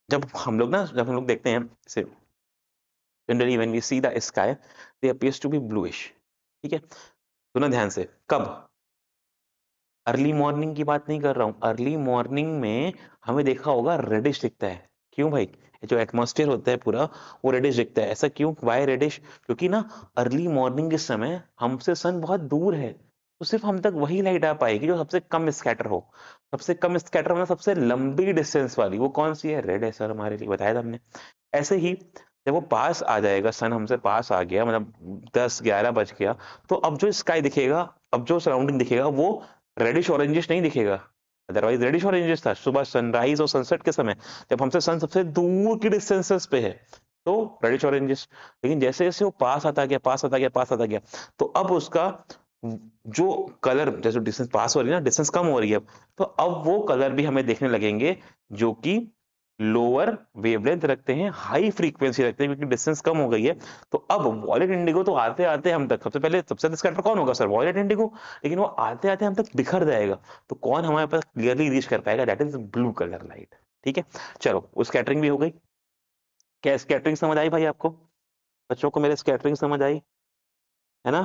जब हम लोग देखते हैं से generally when we see the sky they appears to be bluish, ठीक है, सुना ध्यान से, कब, अर्ली मॉर्निंग की बात नहीं कर रहा हूं, अर्ली मॉर्निंग में हमें देखा होगा रेडिश दिखता है, क्यों भाई, ये जो एटमॉस्फेयर होता है पूरा वो रेडिश दिखता है, ऐसा क्यों, वाई रेडिश, क्योंकि ना अर्ली मॉर्निंग के समय हमसे सन बहुत दूर है, तो सिर्फ हम तक वही लाइट आ पाएगी जो सबसे कम स्कैटर हो, सबसे कम स्कैटर मतलब सबसे लंबी डिस्टेंस वाली, वो कौन सी है, रेड है सर, हमारे लिए बताया था हमने। ऐसे ही जब वो पास आ जाएगा, सन हमसे पास आ गया, मतलब 10-11 बज गया, तो अब जो स्काई दिखेगा, अब जो सराउंडिंग दिखेगा वो रेडिश ऑरेंजिश नहीं दिखेगा, अदरवाइज रेडिश ऑरेंजिश था सुबह सनराइज और सनसेट के समय, जब हमसे सन सबसे दूर की डिस्टेंसेस पे है तो रेडिश ऑरेंजिश, लेकिन जैसे जैसे वो पास आता गया, पास आता गया, पास आता गया, तो अब उसका जो कलर, जैसे डिस्टेंस पास हो रही है ना, डिस्टेंस कम हो रही है, तो अब वो कलर भी हमें देखने लगेंगे जो कि लोअर वेवलेंथ रखते हैं, हाई फ्रीक्वेंसी रखते हैं, क्योंकि डिस्टेंस कम हो गई है। तो अब वॉयलेट इंडिगो तो आते आते हम तक, सबसे पहले सबसे ज्यादा स्कैटर कौन होगा सर, वॉयलेट इंडिगो, लेकिन वो आते आते हम तक बिखर जाएगा, तो कौन हमारे पास क्लियरली रीच कर पाएगा, that is blue colour light. ठीक है, चलो वो स्कैटरिंग भी हो गई, क्या स्कैटरिंग समझ आई भाई आपको, बच्चों को मेरे स्कैटरिंग समझ आई है ना।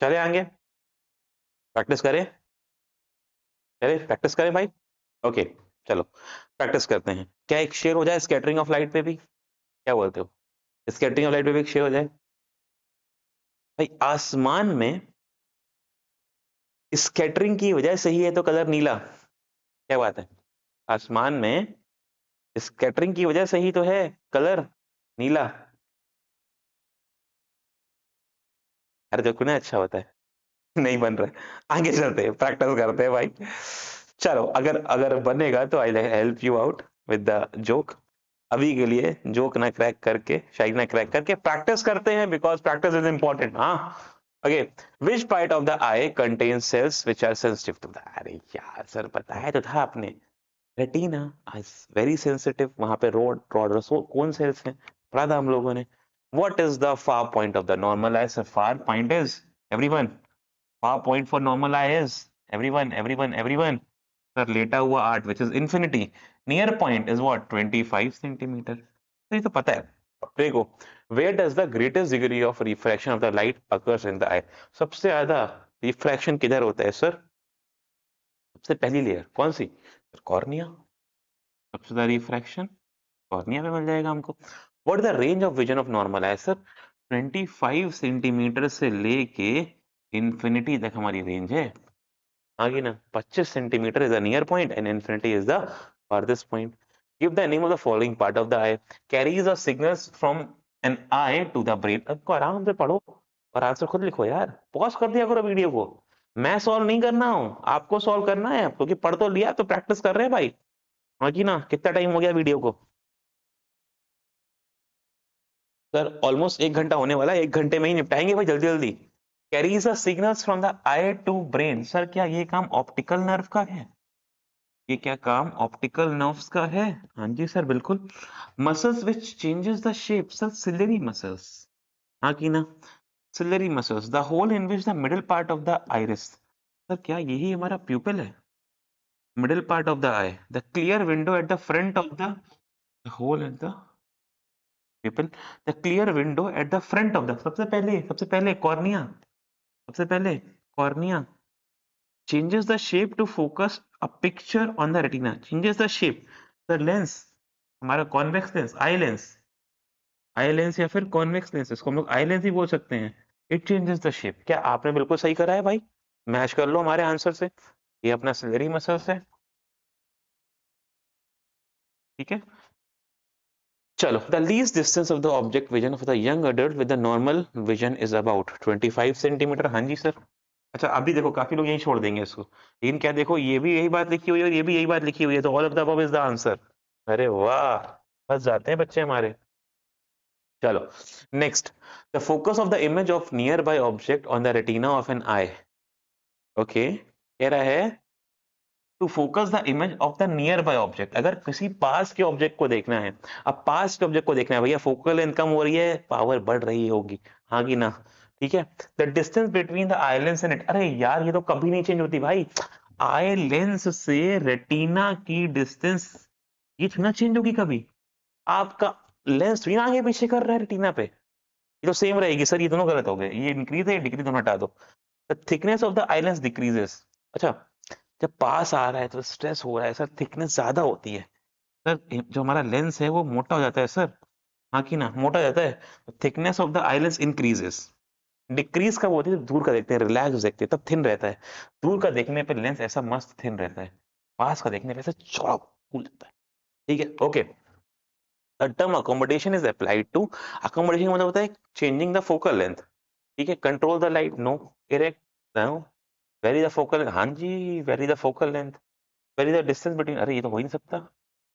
चले आगे, प्रैक्टिस करें, चले प्रैक्टिस करें भाई, ओके, चलो प्रैक्टिस करते हैं, क्या एक शेयर हो जाए स्कैटरिंग ऑफ लाइट पे भी, क्या बोलते हो, स्कैटरिंग ऑफ लाइट पे भी एक शेयर हो जाए भाई, आसमान में स्कैटरिंग की वजह से ही है तो कलर नीला, क्या बात है, आसमान में स्कैटरिंग की वजह से ही तो है कलर नीला, हर जो ना अच्छा होता है। नहीं बन रहा है, आगे चलते हैं, प्रैक्टिस करते हैं भाई, चलो अगर अगर बनेगा तो I help you out with the joke. अभी के लिए जोक ना क्रैक करके, शायरी ना क्रैक करके प्रैक्टिस करते हैं, बिकॉज प्रैक्टिस इज इंपॉर्टेंट। हाँ, okay. Which part of the eye contain cells which are sensitive to the, अरे यार सर बताया तो था आपने, रेटिना इज वेरी सेंसिटिव, वहां पे रोड रॉड कौन सेल्स हैं, पढ़ा था हम लोगों ने। What is the far point of the normal I? Sir far point is, everyone, far point for normal I is, everyone everyone everyone, sir लेटा हुआ 8 which is infinity, near point is what 25 centimetre, तो ये तो पता है। देखो, where does the greatest degree of refraction of the light occurs in the eye? सबसे ज्यादा रिफ्रैक्शन किधर होता है सर? सबसे पहली लेयर कौन सी? कॉर्निया। सबसे ज्यादा रिफ्रैक्शन कॉर्निया में मिल जाएगा हमको। What the range of vision of normal I? Sir 25 centimetre से लेके इंफिनिटी तक हमारी रेंज है। आगे ना 25 centimetre is the near point and infinity is the farthest point. Give the name of the following part of the eye carries the signals from an eye to the brain. अब को आराम से पढ़ो और answer खुद लिखो यार, pause कर दिया करो वीडियो को। मैं सॉल्व नहीं करना हूं, आपको सॉल्व करना है, क्योंकि पढ़ तो लिया तो प्रैक्टिस कर रहे हैं भाई। हाँ कि ना, कितना टाइम हो गया वीडियो को? सर ऑलमोस्ट 1 घंटा होने वाला है, 1 घंटे में ही निपटाएंगे भाई, जल्दी जल्दी। Carries the signals from the eye to brain, sir क्या ये काम ऑप्टिकल नर्व का है? ये क्या काम ऑप्टिकल नर्व्स का है? हाँ जी सर बिल्कुल। Muscles which changes the shape, sir ciliary muscles. हाँ की ना, ciliary muscles. The hole in which the middle part of the iris, sir क्या यही हमारा प्यूपिल है? Middle part of the eye, the clear window at the front of the hole at the pupil, the clear window at the front of the, सबसे पहले cornea, सबसे पहले cornea changes the shape to focus a picture on the retina, changes the shape, the lens, हमारा convex lens, eye lens या फिर convex lens, इसको हम लोग आई लेंस ही बोल सकते हैं। इट चेंजेस द शेप, क्या आपने बिल्कुल सही करा है भाई? मैच कर लो हमारे आंसर से, ये अपना सिलेरी मसल्स है, ठीक है। चलो, the least distance of the object vision of the young adult with the normal vision is about 25 centimetre. हाँ जी सर। अच्छा अभी देखो, काफी लोग यही छोड़ देंगे इसको, लेकिन क्या देखो, ये भी यही बात लिखी हुई है और ये भी यही बात लिखी हुई है, तो all of the above is the answer. अरे वाह, फंस जाते हैं बच्चे हमारे। चलो next, the focus of the image of near by object on the retina of an eye. Okay, कह रहा है to focus the image of the near by object, अगर किसी पास के ऑब्जेक्ट को देखना है, अब पास के ऑब्जेक्ट को देखना है भैया, फोकल लेंथ कम हो रही है, पावर बढ़ रही होगी, हाँ कि ना? ठीक है। The distance between the eye lens and it, अरे यार ये तो कभी नहीं चेंज होती भाई, आई लेंस से रेटिना की डिस्टेंस ये थोड़ा चेंज होगी कभी? आपका लेंस थोड़ी ना आगे पीछे कर रहा है रेटिना पे, ये तो सेम रहेगी। सर ये दोनों गलत हो गए, ये इंक्रीज है डिक्रीज, दोनों हटा दो। The thickness of the eye lens decreases. अच्छा, जब पास आ रहा है तो स्ट्रेस हो रहा है सर, थिकनेस ज्यादा होती है सर, जो हमारा लेंस है वो मोटा हो जाता है सर, हाँ कि ना, मोटा हो जाता है, thickness of the eye lens increases. Decrease कब होती है? दूर का देखते हैं, रिलैक्स देखते हैं, तब थिन रहता है। दूर का देखने पे लेंस ऐसा मस्त थिन रहता है, पास का देखने पे ऐसा चौड़ा फूल जाता है, ठीक है। Okay, the term accommodation is applied to, accommodation मतलब होता है चेंजिंग द फोकल लेंथ, ठीक है। Control the light, no. Erect, no. Vary the focal, हाँ जी, vary the focal length. Vary the distance between, अरे ये तो हो ही नहीं सकता।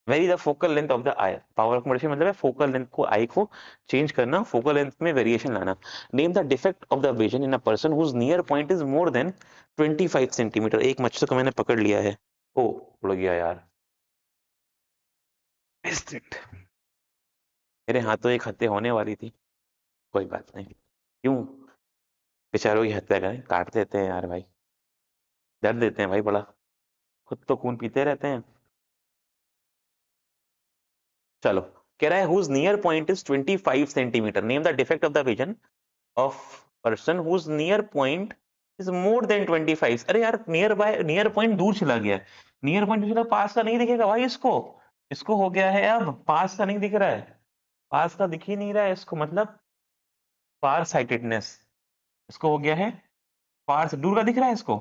Vary the focal length of the eye, power accommodation मतलब है फोकल लेंथ को, आई को चेंज करना, फोकल लेंथ में वेरिएशन लाना। Name the defect of the vision in a person whose near point is more than 25 centimetre. एक मच्छर को मैंने पकड़ लिया है, ओ उड़ गया यार, Missed it. मेरे हाथों एक हत्या होने वाली थी, कोई बात नहीं, क्यों बेचारों की हत्या करें, काट देते हैं यार भाई, दर्द देते हैं भाई बड़ा, खुद तो खून पीते रहते हैं। चलो, कह रहा है whose near point is 25 centimetre, name the defect of the vision of person whose near point is more than 25। अरे यार नियर बाय, नियर पॉइंट दूर चला गया, नियर पॉइंट चला, पास का नहीं दिखेगा भाई इसको, इसको हो गया है अब पास का नहीं दिख रहा है, पास का दिख ही नहीं रहा है इसको, मतलब फार साइटेडनेस, इसको हो गया है फार से, दूर का दिख रहा है इसको,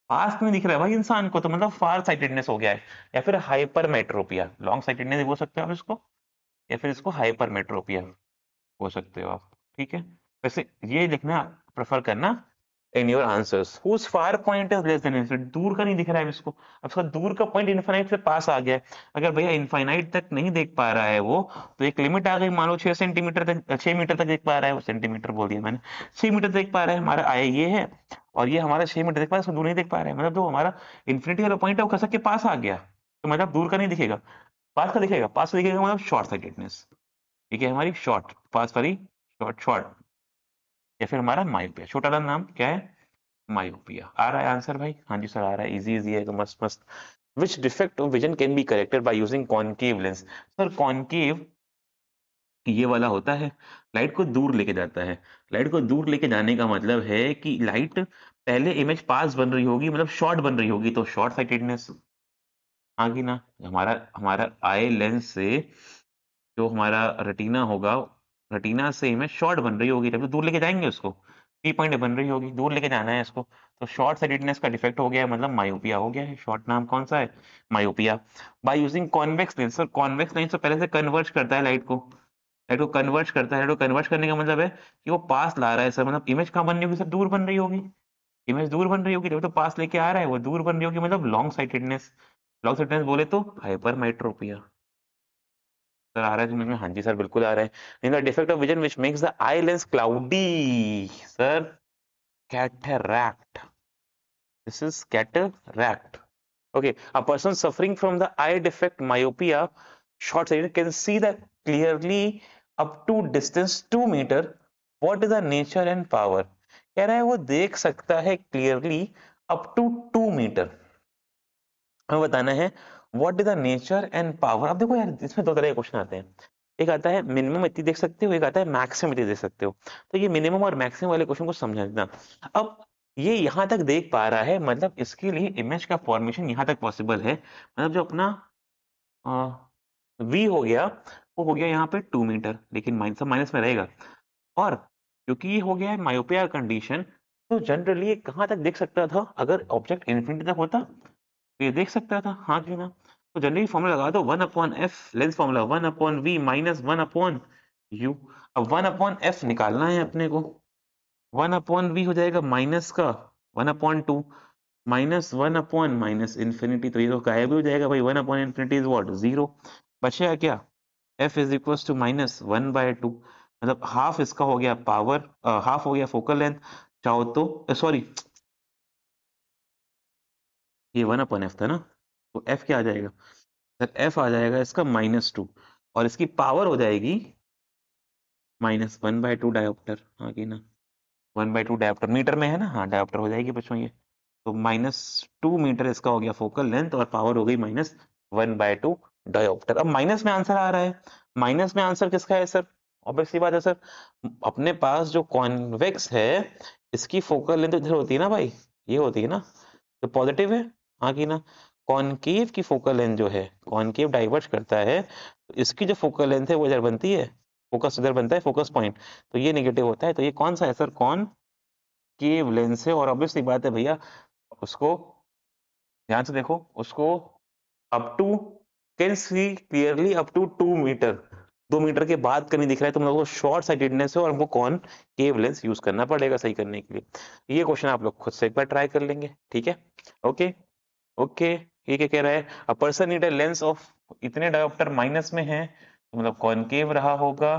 पास नहीं दिख रहा है भाई इंसान को, तो मतलब फार साइटेडनेस हो गया है, या फिर हाइपरमेट्रोपिया, लॉन्ग साइटेडनेस बोल सकते हो आप इसको, या फिर इसको हाइपरमेट्रोपिया बोल सकते हो आप, ठीक है। वैसे ये लिखना प्रेफर करना in your answers whose far point is less than infinite, दूर का नहीं दिख रहा है इसको, अब इसका दूर का पॉइंट इनफाइनाइट से पास आ गया है। अगर भैया इनफाइनाइट तक नहीं देख पा रहा है वो, तो एक लिमिट आ गई, मान लो 6 सेंटीमीटर तक, 6 मीटर तक देख पा रहा है वो, सेंटीमीटर बोल दिया मैंने, 6 मीटर देख पा रहा है, हमारा आया ये है, और ये हमारा 6 मीटर देख पा रहा है, उसको दूर नहीं देख पा रहा है, मतलब जो हमारा इन्फिनिटी वाला पॉइंट है वो खसक के पास आ गया, तो मतलब दूर का नहीं दिखेगा, पास का दिखेगा, पास का दिखेगा, मतलब शॉर्ट साइटेडनेस, ठीक है, हमारी शॉर्ट, पास वाली शॉर्ट शॉर्ट, या फिर हमारा मायोपिया, छोटा वाला नाम क्या है, मायोपिया। आ रहा है आंसर भाई? हाँ जी सर आ रहा है, इजी इजी है तो मस्त मस्त। Which defect of vision can be corrected by using concave lens? Sir concave ये वाला होता है, लाइट को दूर लेके जाता है। लाइट को दूर लेके जाने का मतलब है कि लाइट पहले इमेज पास बन रही होगी, मतलब शॉर्ट बन रही होगी, तो शॉर्ट साइटेडनेस आ गई ना। हमारा हमारा आई लेंस से जो हमारा रेटिना होगा, रेटिना से इमेज शॉर्ट बन रही होगी, तब तो दूर लेके जाएंगे उसको, 3 पॉइंट बन रही होगी, दूर लेके जाना है इसको, तो शॉर्ट साइटेडनेस का डिफेक्ट हो गया है, मतलब मायोपिया हो गया है, शॉर्ट नाम कौन सा है, myopia. By using convex lens, sir convex lens तो पहले से कन्वर्ज करता है लाइट को, लाइट को कन्वर्ज करता है, लाइट को कन्वर्ज करने का मतलब है कि वो पास ला रहा है सर, मतलब इमेज कहाँ बन रही होगी सर, दूर बन रही होगी, इमेज दूर बन रही होगी, जब तो पास लेके आ रहा है वो दूर बन रही होगी, मतलब लॉन्ग साइटेडनेस, लॉन्ग साइटेडनेस बोले तो हाइपरमेट्रोपिया। सर आ रहा है समझ में? हाँ जी सर बिल्कुल आ रहा है। In the defect of vision which makes the eye lens cloudy, sir cataract, this is cataract. Okay, a person suffering from the eye defect myopia, short sighted, can see the clearly up to distance 2 meter. What is the nature and power? कह रहा है वो देख सकता है clearly up to 2 metre. हमें बताना है what is the nature and power. अब देखो यार इसमें दो तरह के क्वेश्चन आते हैं, एक आता है मिनिमम इतनी देख सकते हो, एक आता है मैक्सिमम इतनी देख सकते हो। तो ये मिनिमम और मैक्सिमम वाले क्वेश्चन को समझना। अब ये यहाँ तक देख पा रहा है, मतलब इसके लिए इमेज का फॉर्मेशन यहाँ तक पॉसिबल है, मतलब जो अपना वी हो गया वो हो गया यहाँ पे 2 मीटर, लेकिन माइनस माइनस में रहेगा, और क्योंकि ये हो गया है मायोपिया कंडीशन, तो जनरली ये कहाँ तक देख सकता था, अगर ऑब्जेक्ट इन्फिनिटी तक होता तो ये देख सकता था, हाँ कि ना। तो जनरली फॉर्मूला लगा दो, 1/f lens formula 1/v minus 1/u। अब 1/f निकालना है अपने को, 1/v हो जाएगा माइनस का 1/2 माइनस 1/ माइनस इन्फिनिटी, तो ये तो गायब ही हो जाएगा भाई, 1/ इन्फिनिटी इज व्हाट, 0। बचेगा क्या, f is equal to minus 1/2, मतलब हाफ इसका हो गया पावर, हाफ हो गया फोकल लेंथ, चाहो तो सॉरी ये 1/f था ना, तो f क्या आ जाएगा सर, f आ जाएगा इसका -2, और इसकी पावर हो जाएगी -1/2 डायोप्टर, हाँ कि ना, 1/2 डायोप्टर मीटर में है ना, हाँ डायोप्टर हो जाएगी बच्चों ये, तो -2 मीटर इसका हो गया फोकल लेंथ, और पावर हो गई -1/2 डायोप्टर। अब माइनस में आंसर आ रहा है, माइनस में आंसर किसका है सर, ऑब्वियस सी बात है सर, अपने पास जो कॉन्वेक्स है इसकी फोकल लेंथ इधर होती है ना भाई, ये होती है ना, तो पॉजिटिव है, हाँ कि ना। कॉनकेव की फोकल लेंथ जो है, कॉनकेव डाइवर्ज करता है, तो इसकी जो फोकल लेंथ है वो इधर बनती है, फोकस इधर बनता है, फोकस पॉइंट, तो ये नेगेटिव होता है, तो ये कौन सा है सर, कॉनकेव लेंस है। और ऑब्वियसली बात है भैया, उसको ध्यान से देखो, उसको up to can see clearly up to 2 metre, 2 metre के बाद कहीं दिख रहा है, तो मतलब वो शॉर्ट साइटेडनेस है, और हमको कौन केव लेंस यूज करना पड़ेगा सही करने के लिए। ये क्वेश्चन आप लोग खुद से एक बार ट्राई कर लेंगे, ठीक है। ओके ओके, ये क्या कह रहा है, a person need a lens of, इतने डायोप्टर माइनस में है, तो मतलब कॉनकेव रहा होगा,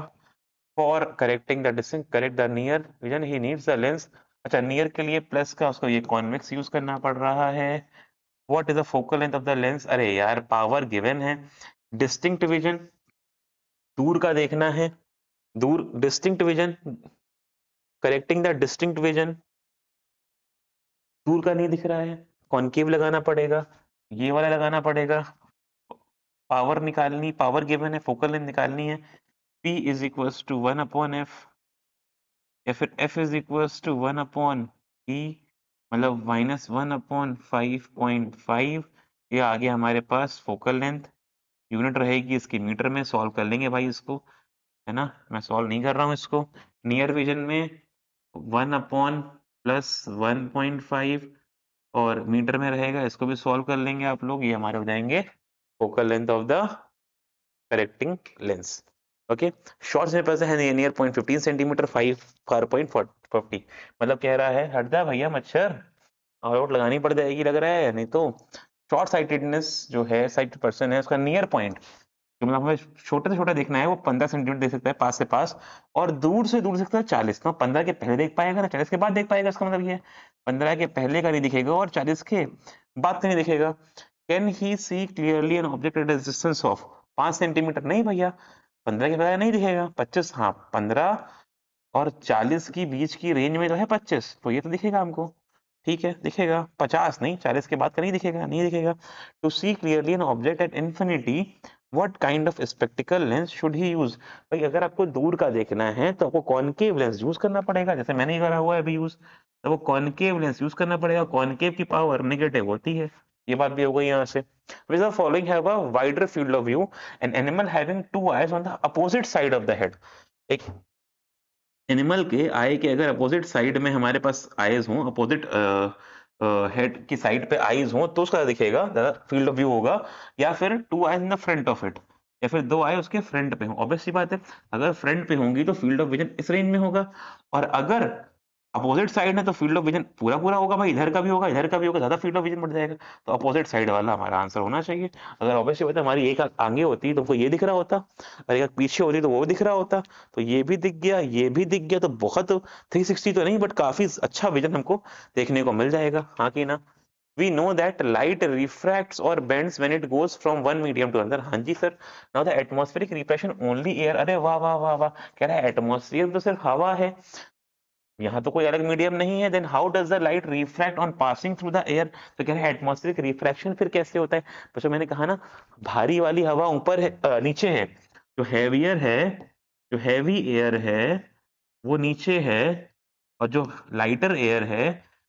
for correcting the distance, correct the near vision he needs the lens. अच्छा नियर के लिए प्लस का उसको ये कॉन्वेक्स यूज करना पड़ रहा है। What is the focal length of the lens, अरे यार पावर गिवन है, डिस्टिंक्ट विजन दूर का देखना है, दूर distinct vision, correcting the distinct vision, दूर का नहीं दिख रहा है, कॉनकेव लगाना पड़ेगा, ये वाला लगाना पड़ेगा, पावर निकालनी, पावर गिवन है, फोकल लेंथ निकालनी है, P is equals to 1/f, या फिर F is equals to 1/e, मतलब -1/5.5, ये आ गया हमारे पास फोकल लेंथ, यूनिट रहेगी इसकी मीटर में, सॉल्व कर लेंगे भाई इसको, है ना, मैं सॉल्व नहीं कर रहा हूँ इसको। नियर विजन में 1/+1.5, और मीटर में रहेगा, इसको भी सॉल्व कर लेंगे आप लोग, ये हमारे हो जाएंगे focal length of the correcting lens. Okay, short में पैसे है नियर 0.15 सेंटीमीटर, 5.40, मतलब कह रहा है हट जा भैया मच्छर, और आउट लगानी पड़ जाएगी लग रहा है, नहीं तो शॉर्ट साइटेडनेस जो है साइटेड पर्सन है उसका नियर पॉइंट, जो मतलब हमें छोटे से छोटा देखना है वो 15 सेंटीमीटर देख सकता है पास से पास, और दूर से दूर सकता है 40, तो 15 के पहले देख पाएगा ना 40 के बाद देख पाएगा, इसका मतलब ये 15 के पहले का नहीं दिखेगा और 40 के बाद का नहीं दिखेगा। Can he C clearly an object at distance of 5 centimetre? नहीं भैया, 15 के पहले नहीं दिखेगा, 25, हाँ 15 और 40 की बीच की रेंज में जो है 25, तो ये तो दिखेगा हमको, ठीक है दिखेगा, 50 नहीं, 40 के बाद का नहीं दिखेगा, नहीं दिखेगा। To see clearly an object at infinity what kind of spectacle lens should he use? भाई अगर आपको दूर का देखना है तो आपको कॉनकेव लेंस यूज करना पड़ेगा, जैसे मैंने करा हुआ है अभी यूज, तो वो कॉनकेव लेंस यूज करना पड़ेगा, कॉनकेव की पावर नेगेटिव होती है, ये बात भी हो गई यहाँ से। Which of the following have a wider field of view? An animal having two eyes on the opposite side of the head. एक एनिमल के आई के अगर अपोजिट साइड में हमारे पास आईज हों, अपोजिट हेड की साइड पे आईज हों, तो उसका दिखेगा फील्ड ऑफ व्यू होगा, या फिर two eyes in the front of it, या फिर दो आई उसके फ्रंट पे हो। ऑब्वियस सी बात है, अगर फ्रंट पे होंगी तो फील्ड ऑफ विजन इस रेंज में होगा, और अगर अपोजिट साइड है तो फील्ड ऑफ विजन पूरा पूरा होगा भाई, इधर का भी होगा इधर का भी होगा, ज्यादा फील्ड ऑफ विजन बढ़ जाएगा, तो अपोजिट साइड वाला हमारा आंसर होना चाहिए। अगर ऑब्वियसली बात है हमारी एक आंख आगे होती तो हमको ये दिख रहा होता, और एक आंख पीछे होती तो वो दिख रहा होता, तो ये भी दिख गया ये भी दिख गया, तो बहुत 360 तो नहीं बट काफी अच्छा विजन हमको देखने को मिल जाएगा, हाँ कि ना। We know that light refracts or bends when it goes from one medium to another. हाँ जी sir. Now the atmospheric refraction only air, अरे वाह वाह वाह वाह, कह रहा है एटमॉस्फेयर तो सिर्फ हवा है, यहाँ तो कोई अलग मीडियम नहीं है, then how does the light refract on passing through the air? तो कह रहे हैं एटमॉस्फेरिक रिफ्रैक्शन फिर कैसे होता है? तो मैंने कहा ना, भारी वाली हवा ऊपर है, नीचे है, जो हैवियर है, जो हैवी एयर है वो नीचे है, और जो लाइटर एयर है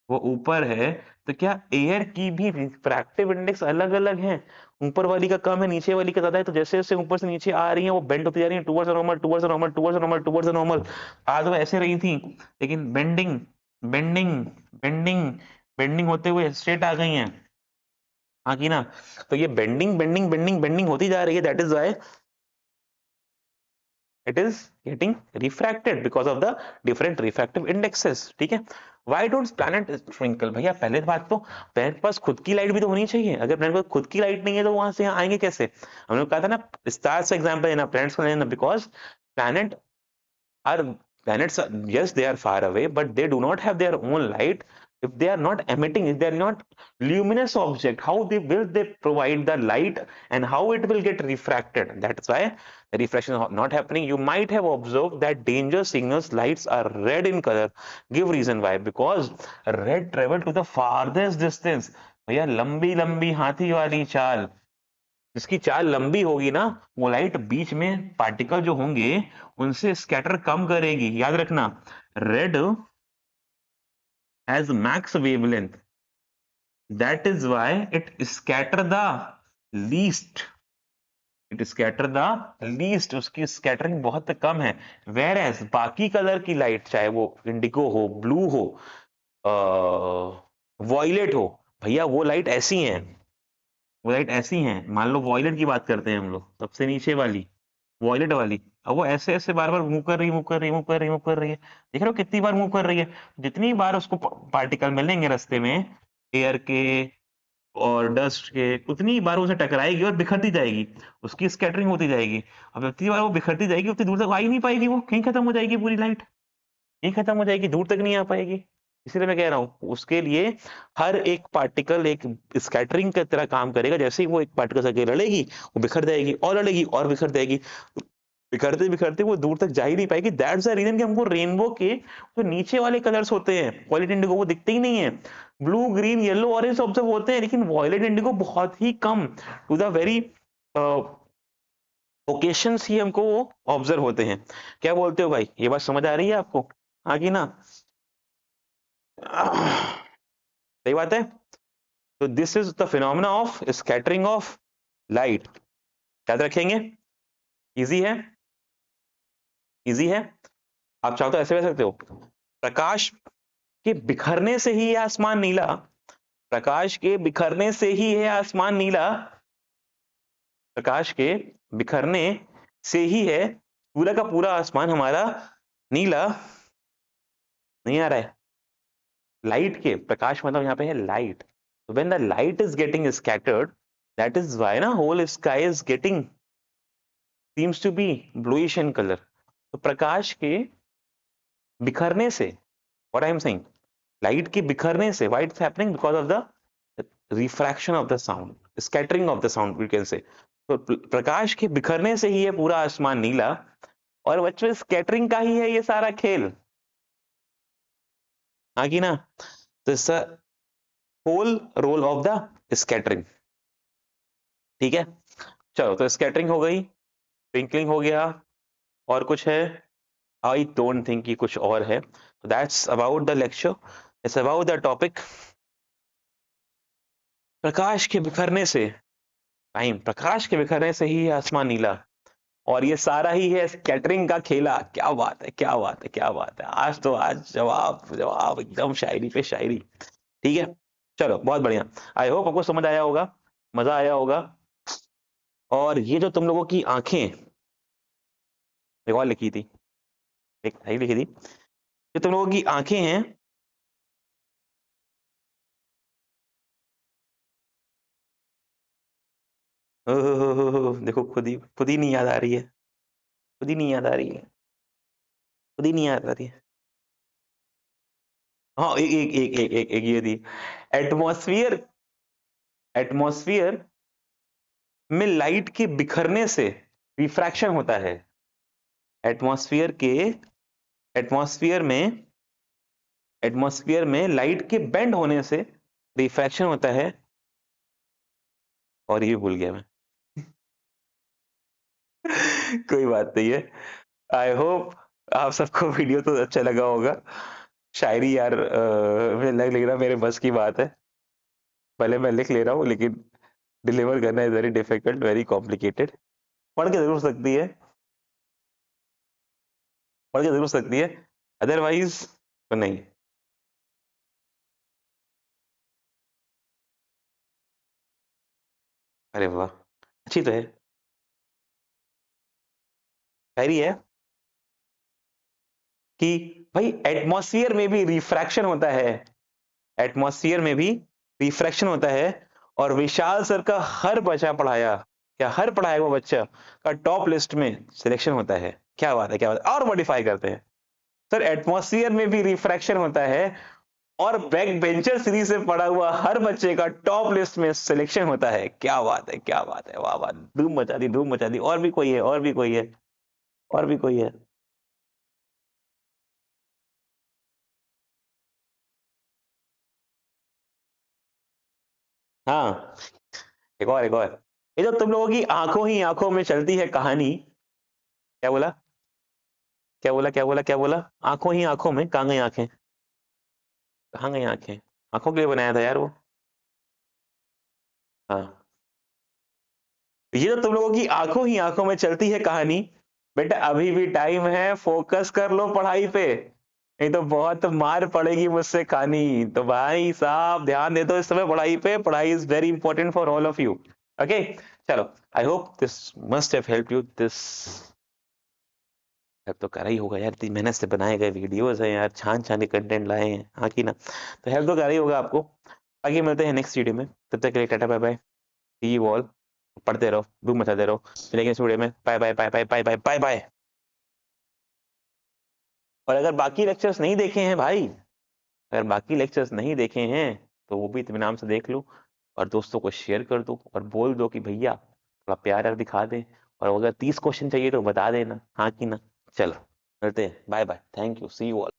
वो ऊपर है। तो क्या एयर की भी रिफ्रैक्टिव इंडेक्स अलग अलग है? ऊपर वाली का कम है नीचे वाली का ज्यादा है, तो जैसे जैसे ऊपर से नीचे आ रही है वो बेंड होती जा रही है towards normal towards normal towards normal towards normal. आज वो ऐसे रही थी, लेकिन बेंडिंग बेंडिंग बेंडिंग बेंडिंग होते हुए स्ट्रेट आ गई हैं, हाँ की ना। तो ये बेंडिंग बेंडिंग बेंडिंग बेंडिंग होती जा रही है, that is why it is getting refracted because of the different refractive indexes, ठीक है। why don't planet twinkle? भैया पहले बात तो प्लैनेट पास खुद की लाइट भी तो होनी चाहिए, अगर प्लैनेट पास खुद की लाइट नहीं है तो वहां से यहाँ आएंगे कैसे? हमने कहा था ना स्टार्स का एग्जांपल लेना, प्लैनेट्स का लेना, because planet are planets are, yes they are far away but they do not have their own light. If they are not emitting, if they are not luminous object, how will they provide the light, and how it will get refracted? That's why the refraction is not happening. You might have observed that danger signals lights are red in color. Give reason why? Because red travel to the farthest distance. भैया लंबी लंबी हाथी वाली चाल, जिसकी चाल लंबी होगी ना, वो लाइट बीच में पार्टिकल जो होंगे उनसे स्कैटर कम करेगी, याद रखना। Red has max wavelength, that is why it scatter the least, it scatter the least, उसकी स्कैटरिंग बहुत कम है। वेर एज बाकी कलर की लाइट, चाहे वो इंडिगो हो, ब्लू हो, वॉयलेट हो, भैया वो लाइट ऐसी है, वो लाइट ऐसी हैं, मान लो वॉयलेट की बात करते हैं हम लोग, सबसे नीचे वाली वॉयलेट वाली, अब वो ऐसे ऐसे बार बार मूव कर रही मूव कर रही मूव कर रही मूव कर रही है, देख रहे हो कितनी बार मूव कर रही है? जितनी बार उसको पार्टिकल मिलेंगे रास्ते में एयर के और डस्ट के, उतनी बार उसे टकराएगी और बिखरती जाएगी, उसकी स्कैटरिंग होती जाएगी। अब जितनी बार वो बिखरती जाएगी उतनी दूर तक आ ही नहीं पाएगी, वो कहीं खत्म हो जाएगी पूरी लाइट, यहीं खत्म हो जाएगी, दूर तक नहीं आ पाएगी। इसलिए मैं कह रहा हूं उसके लिए हर एक पार्टिकल एक स्कैटरिंग की तरह काम करेगा, जैसे ही वो एक पार्टिकल से आगे लड़ेगी वो बिखर जाएगी और लड़ेगी और बिखर जाएगी, बिखरते बिखरते वो दूर तक जा ही नहीं पाएगी। दैट्स द रीजन कि हमको रेनबो के जो नीचे वाले कलर्स होते हैं वॉयलेट इंडिगो वो दिखते ही नहीं है, blue green yellow orange observe होते हैं, लेकिन वॉयलेट इंडिगो बहुत ही कम, टू द वेरी ओकेशंस ही हमको वो ऑब्जर्व होते हैं। क्या बोलते हो भाई, ये बात समझ आ रही है आपको, आगे ना? सही बात है। तो this is the phenomena of scattering of light, याद रखेंगे, इजी है, इजी है। आप चाहो तो ऐसे कह सकते हो, प्रकाश के बिखरने से ही है आसमान नीला, प्रकाश के बिखरने से ही है आसमान नीला, प्रकाश के बिखरने से ही है पूरा का पूरा आसमान हमारा नीला नहीं आ रहा है। लाइट के, प्रकाश मतलब यहाँ पे है light. So when the light is getting scattered, that is why ना whole sky is getting seems to be bluish in color. तो प्रकाश के बिखरने से, what I am saying, light के बिखरने से, why it's happening? Because of the refraction of the sound, scattering of the sound we can say. तो प्रकाश के बिखरने से ही ये पूरा आसमान नीला, और बच्चों स्कैटरिंग का ही है ये सारा खेल, हाँ कि ना? तो इसका whole role of the scattering. ठीक है, चलो तो स्कैटरिंग हो गई, ट्विंकलिंग हो गया, और कुछ है? आई डोंट थिंक कि कुछ और है। That's about the lecture, it's about the topic प्रकाश के बिखरने से, टाइम, प्रकाश के बिखरने से ही आसमान नीला, और ये सारा ही है स्कैटरिंग का खेला। क्या बात है, क्या बात है, क्या बात है! आज तो आज जवाब जवाब एकदम शायरी पे शायरी। ठीक है, चलो बहुत बढ़िया। आई होप आपको समझ आया होगा, मजा आया होगा। और ये जो तुम लोगों की आंखें, एक और लिखी थी, एक सही लिखी थी, जो तुम लोगों की आंखें हैं, देखो खुद ही नहीं याद आ रही है, खुद ही नहीं याद आ रही है, खुद ही नहीं याद आ रही है। हाँ, एक एक एक एक एक, एक ये थी, एटमॉस्फेयर, एटमॉस्फेयर में लाइट के बिखरने से रिफ्रैक्शन होता है। एटमॉस्फेयर के, एटमॉस्फेयर में, एटमॉस्फेयर में लाइट के बेंड होने से रिफ्रैक्शन होता है, और ये भूल गया मैं। कोई बात नहीं है। आई होप आप सबको वीडियो तो अच्छा लगा होगा। शायरी यार मुझे लग रहा मेरे बस की बात है, पहले मैं लिख ले रहा हूँ, लेकिन डिलीवर करना is very difficult, very complicated. पढ़ के जरूर सकती है, पढ़ के जरूर सकती है, अदरवाइज तो नहीं। अरे वाह, अच्छी तो है, शायरी है कि भाई एटमॉस्फेयर में भी रिफ्रैक्शन होता है, एटमॉस्फेयर में भी रिफ्रैक्शन होता है, और विशाल सर का हर बच्चा पढ़ाया, क्या हर पढ़ाया हुआ बच्चा का टॉप लिस्ट में सिलेक्शन होता है। क्या बात है, क्या बात है! और मॉडिफाई करते हैं सर, एटमॉस्फेयर में भी रिफ्रैक्शन होता है, और बैक बेंचर सीरीज से पढ़ा हुआ हर बच्चे का टॉप लिस्ट में सिलेक्शन होता है। क्या बात है, क्या बात है! वाह वाह, धूम मचा दी, धूम मचा दी। और भी कोई है, और भी कोई है, और भी कोई है? हाँ, एक और, एक और। ये जो तुम लोगों की आंखों ही आंखों में चलती है कहानी, क्या बोला, क्या बोला, क्या बोला, क्या बोला? आंखों ही आंखों में, कहाँ गई आंखें, कहाँ गई आंखें? आंखों के लिए बनाया था यार वो। हाँ, ये जो तुम लोगों की आंखों ही आंखों में चलती है कहानी, बेटा अभी भी टाइम है, फोकस कर लो पढ़ाई पे, नहीं तो बहुत मार पड़ेगी मुझसे खानी। तो भाई साहब ध्यान दे दो इस समय पढ़ाई पे, पढ़ाई is very important for all of you. Okay, चलो, I hope this must have help you this. Help तो करा ही होगा यार, इतनी मेहनत से बनाए गए वीडियोस हैं यार, छान छान के कंटेंट लाए हैं, हाँ की ना? तो हेल्प तो करा ही होगा आपको। आगे मिलते हैं नेक्स्ट वीडियो में, तब तक के लिए tata bye bye, see you all. पढ़ते रहो, धूम मचाते रहो। मिलेंगे इस वीडियो में, bye bye bye bye bye bye bye bye. और अगर बाकी लेक्चर्स नहीं देखे हैं भाई, अगर बाकी लेक्चर्स नहीं देखे हैं, तो वो भी इत्मीनान से देख लो, और दोस्तों को शेयर कर दो, और बोल दो कि भैया थोड़ा प्यार यार दिखा दे, और अगर 30 क्वेश्चन चाहिए तो बता देना, हाँ कि ना? चलो, मिलते हैं, bye bye, thank you, see you all.